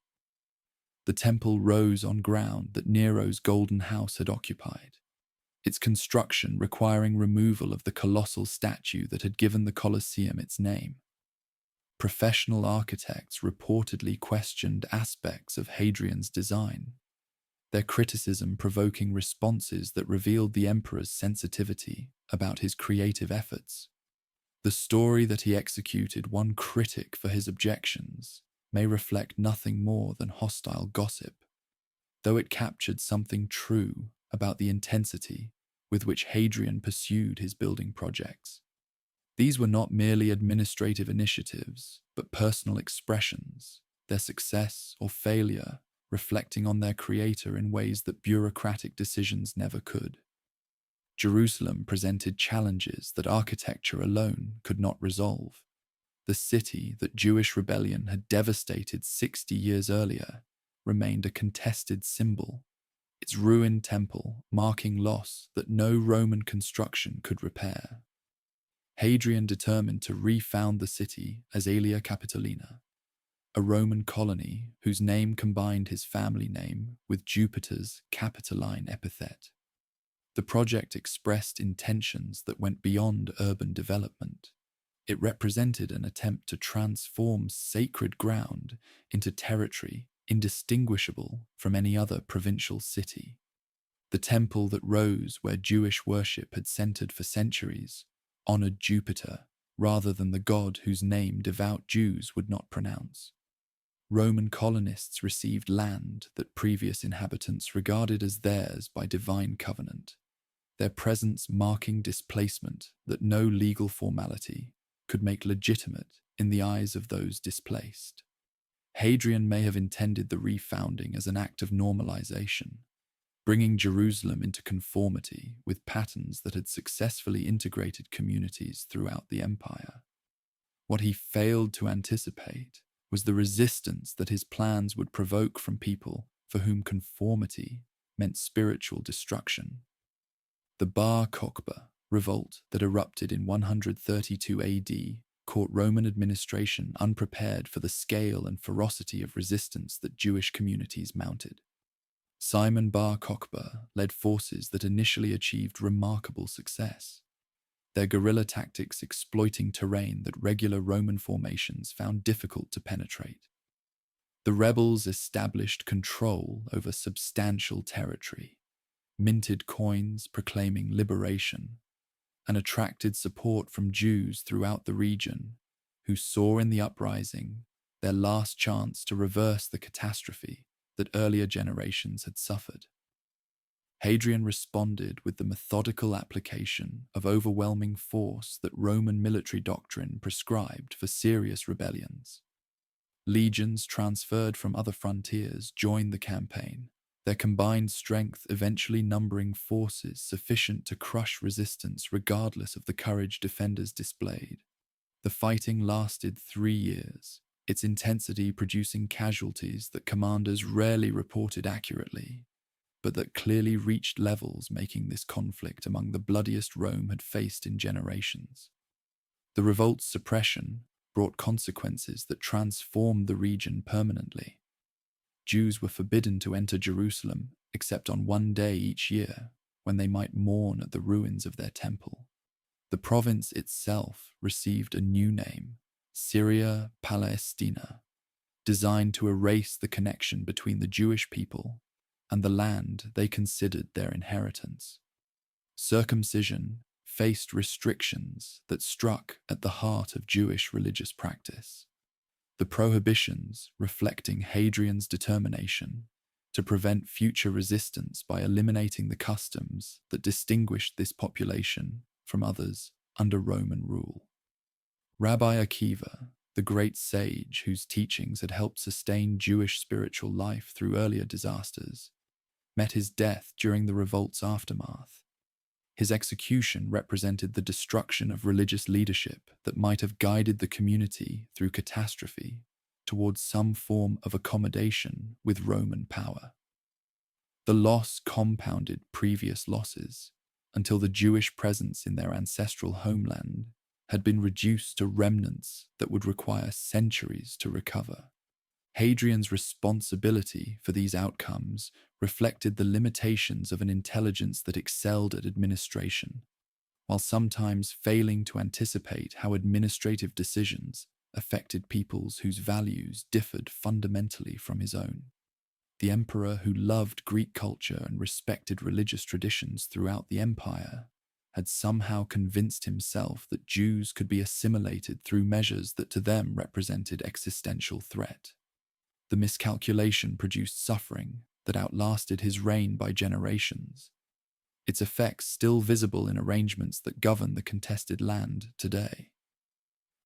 The temple rose on ground that Nero's golden house had occupied, its construction requiring removal of the colossal statue that had given the Colosseum its name. Professional architects reportedly questioned aspects of Hadrian's design, their criticism provoking responses that revealed the emperor's sensitivity about his creative efforts. The story that he executed one critic for his objections may reflect nothing more than hostile gossip, though it captured something true about the intensity with which Hadrian pursued his building projects. These were not merely administrative initiatives, but personal expressions, their success or failure reflecting on their creator in ways that bureaucratic decisions never could. Jerusalem presented challenges that architecture alone could not resolve. The city that Jewish rebellion had devastated 60 years earlier remained a contested symbol, its ruined temple marking loss that no Roman construction could repair. Hadrian determined to refound the city as Aelia Capitolina, a Roman colony whose name combined his family name with Jupiter's Capitoline epithet. The project expressed intentions that went beyond urban development. It represented an attempt to transform sacred ground into territory indistinguishable from any other provincial city. The temple that rose where Jewish worship had centered for centuries honored Jupiter rather than the god whose name devout Jews would not pronounce. Roman colonists received land that previous inhabitants regarded as theirs by divine covenant, their presence marking displacement that no legal formality could make legitimate in the eyes of those displaced. Hadrian may have intended the refounding as an act of normalization, bringing Jerusalem into conformity with patterns that had successfully integrated communities throughout the empire. What he failed to anticipate was the resistance that his plans would provoke from people for whom conformity meant spiritual destruction. The Bar Kokhba revolt that erupted in 132 AD caught Roman administration unprepared for the scale and ferocity of resistance that Jewish communities mounted. Simon Bar Kokhba led forces that initially achieved remarkable success, their guerrilla tactics exploiting terrain that regular Roman formations found difficult to penetrate. The rebels established control over substantial territory, minted coins proclaiming liberation, and attracted support from Jews throughout the region, who saw in the uprising their last chance to reverse the catastrophe that earlier generations had suffered. Hadrian responded with the methodical application of overwhelming force that Roman military doctrine prescribed for serious rebellions. Legions transferred from other frontiers joined the campaign, their combined strength eventually numbering forces sufficient to crush resistance regardless of the courage defenders displayed. The fighting lasted 3 years, its intensity producing casualties that commanders rarely reported accurately, but that clearly reached levels making this conflict among the bloodiest Rome had faced in generations. The revolt's suppression brought consequences that transformed the region permanently. Jews were forbidden to enter Jerusalem except on one day each year, when they might mourn at the ruins of their temple. The province itself received a new name, Syria Palestina, designed to erase the connection between the Jewish people and the land they considered their inheritance. Circumcision faced restrictions that struck at the heart of Jewish religious practice. The prohibitions reflecting Hadrian's determination to prevent future resistance by eliminating the customs that distinguished this population from others under Roman rule. Rabbi Akiva, the great sage whose teachings had helped sustain Jewish spiritual life through earlier disasters, met his death during the revolt's aftermath. His execution represented the destruction of religious leadership that might have guided the community through catastrophe towards some form of accommodation with Roman power. The loss compounded previous losses until the Jewish presence in their ancestral homeland had been reduced to remnants that would require centuries to recover. Hadrian's responsibility for these outcomes reflected the limitations of an intelligence that excelled at administration, while sometimes failing to anticipate how administrative decisions affected peoples whose values differed fundamentally from his own. The emperor, who loved Greek culture and respected religious traditions throughout the empire, had somehow convinced himself that Jews could be assimilated through measures that to them represented existential threat. The miscalculation produced suffering that outlasted his reign by generations, its effects still visible in arrangements that govern the contested land today.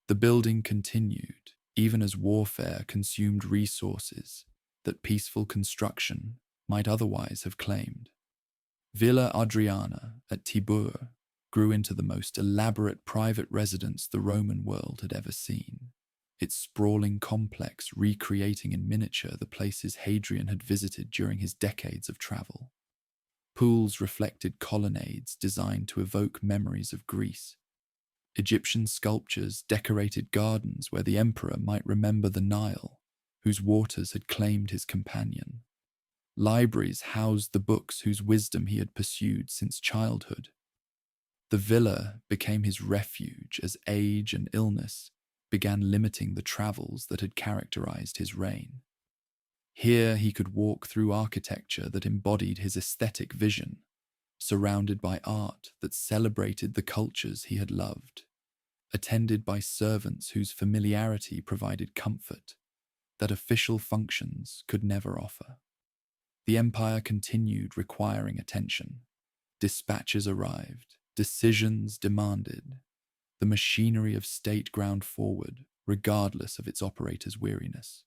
The building continued, even as warfare consumed resources that peaceful construction might otherwise have claimed. Villa Adriana at Tibur grew into the most elaborate private residence the Roman world had ever seen, its sprawling complex recreating in miniature the places Hadrian had visited during his decades of travel. Pools reflected colonnades designed to evoke memories of Greece, Egyptian sculptures decorated gardens where the emperor might remember the Nile, whose waters had claimed his companion. Libraries housed the books whose wisdom he had pursued since childhood. The villa became his refuge as age and illness began limiting the travels that had characterized his reign. Here he could walk through architecture that embodied his aesthetic vision, surrounded by art that celebrated the cultures he had loved, attended by servants whose familiarity provided comfort that official functions could never offer. The empire continued requiring attention. Dispatches arrived, decisions demanded. The machinery of state ground forward, regardless of its operators' weariness.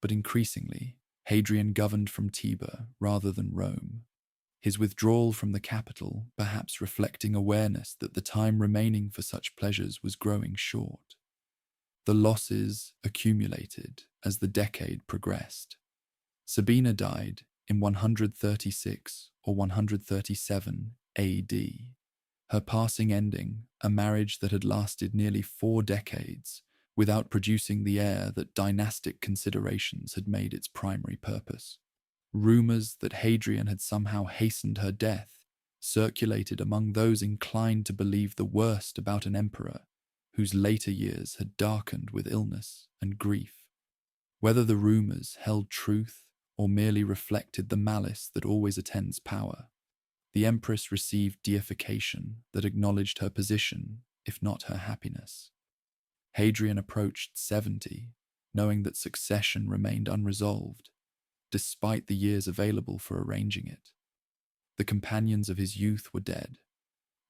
But increasingly, Hadrian governed from Tiber rather than Rome, his withdrawal from the capital perhaps reflecting awareness that the time remaining for such pleasures was growing short. The losses accumulated as the decade progressed. Sabina died in 136 or 137 AD, her passing ending a marriage that had lasted nearly 4 decades without producing the heir that dynastic considerations had made its primary purpose. Rumors that Hadrian had somehow hastened her death circulated among those inclined to believe the worst about an emperor whose later years had darkened with illness and grief. Whether the rumors held truth or merely reflected the malice that always attends power, the empress received deification that acknowledged her position, if not her happiness. Hadrian approached 70, knowing that succession remained unresolved, despite the years available for arranging it. The companions of his youth were dead.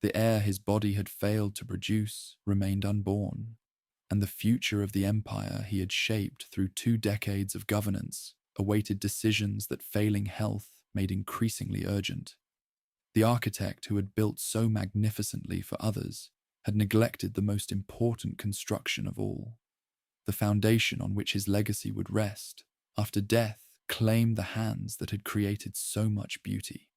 The heir his body had failed to produce remained unborn, and the future of the empire he had shaped through 2 decades of governance awaited decisions that failing health made increasingly urgent. The architect who had built so magnificently for others had neglected the most important construction of all. The foundation on which his legacy would rest, after death, claimed the hands that had created so much beauty.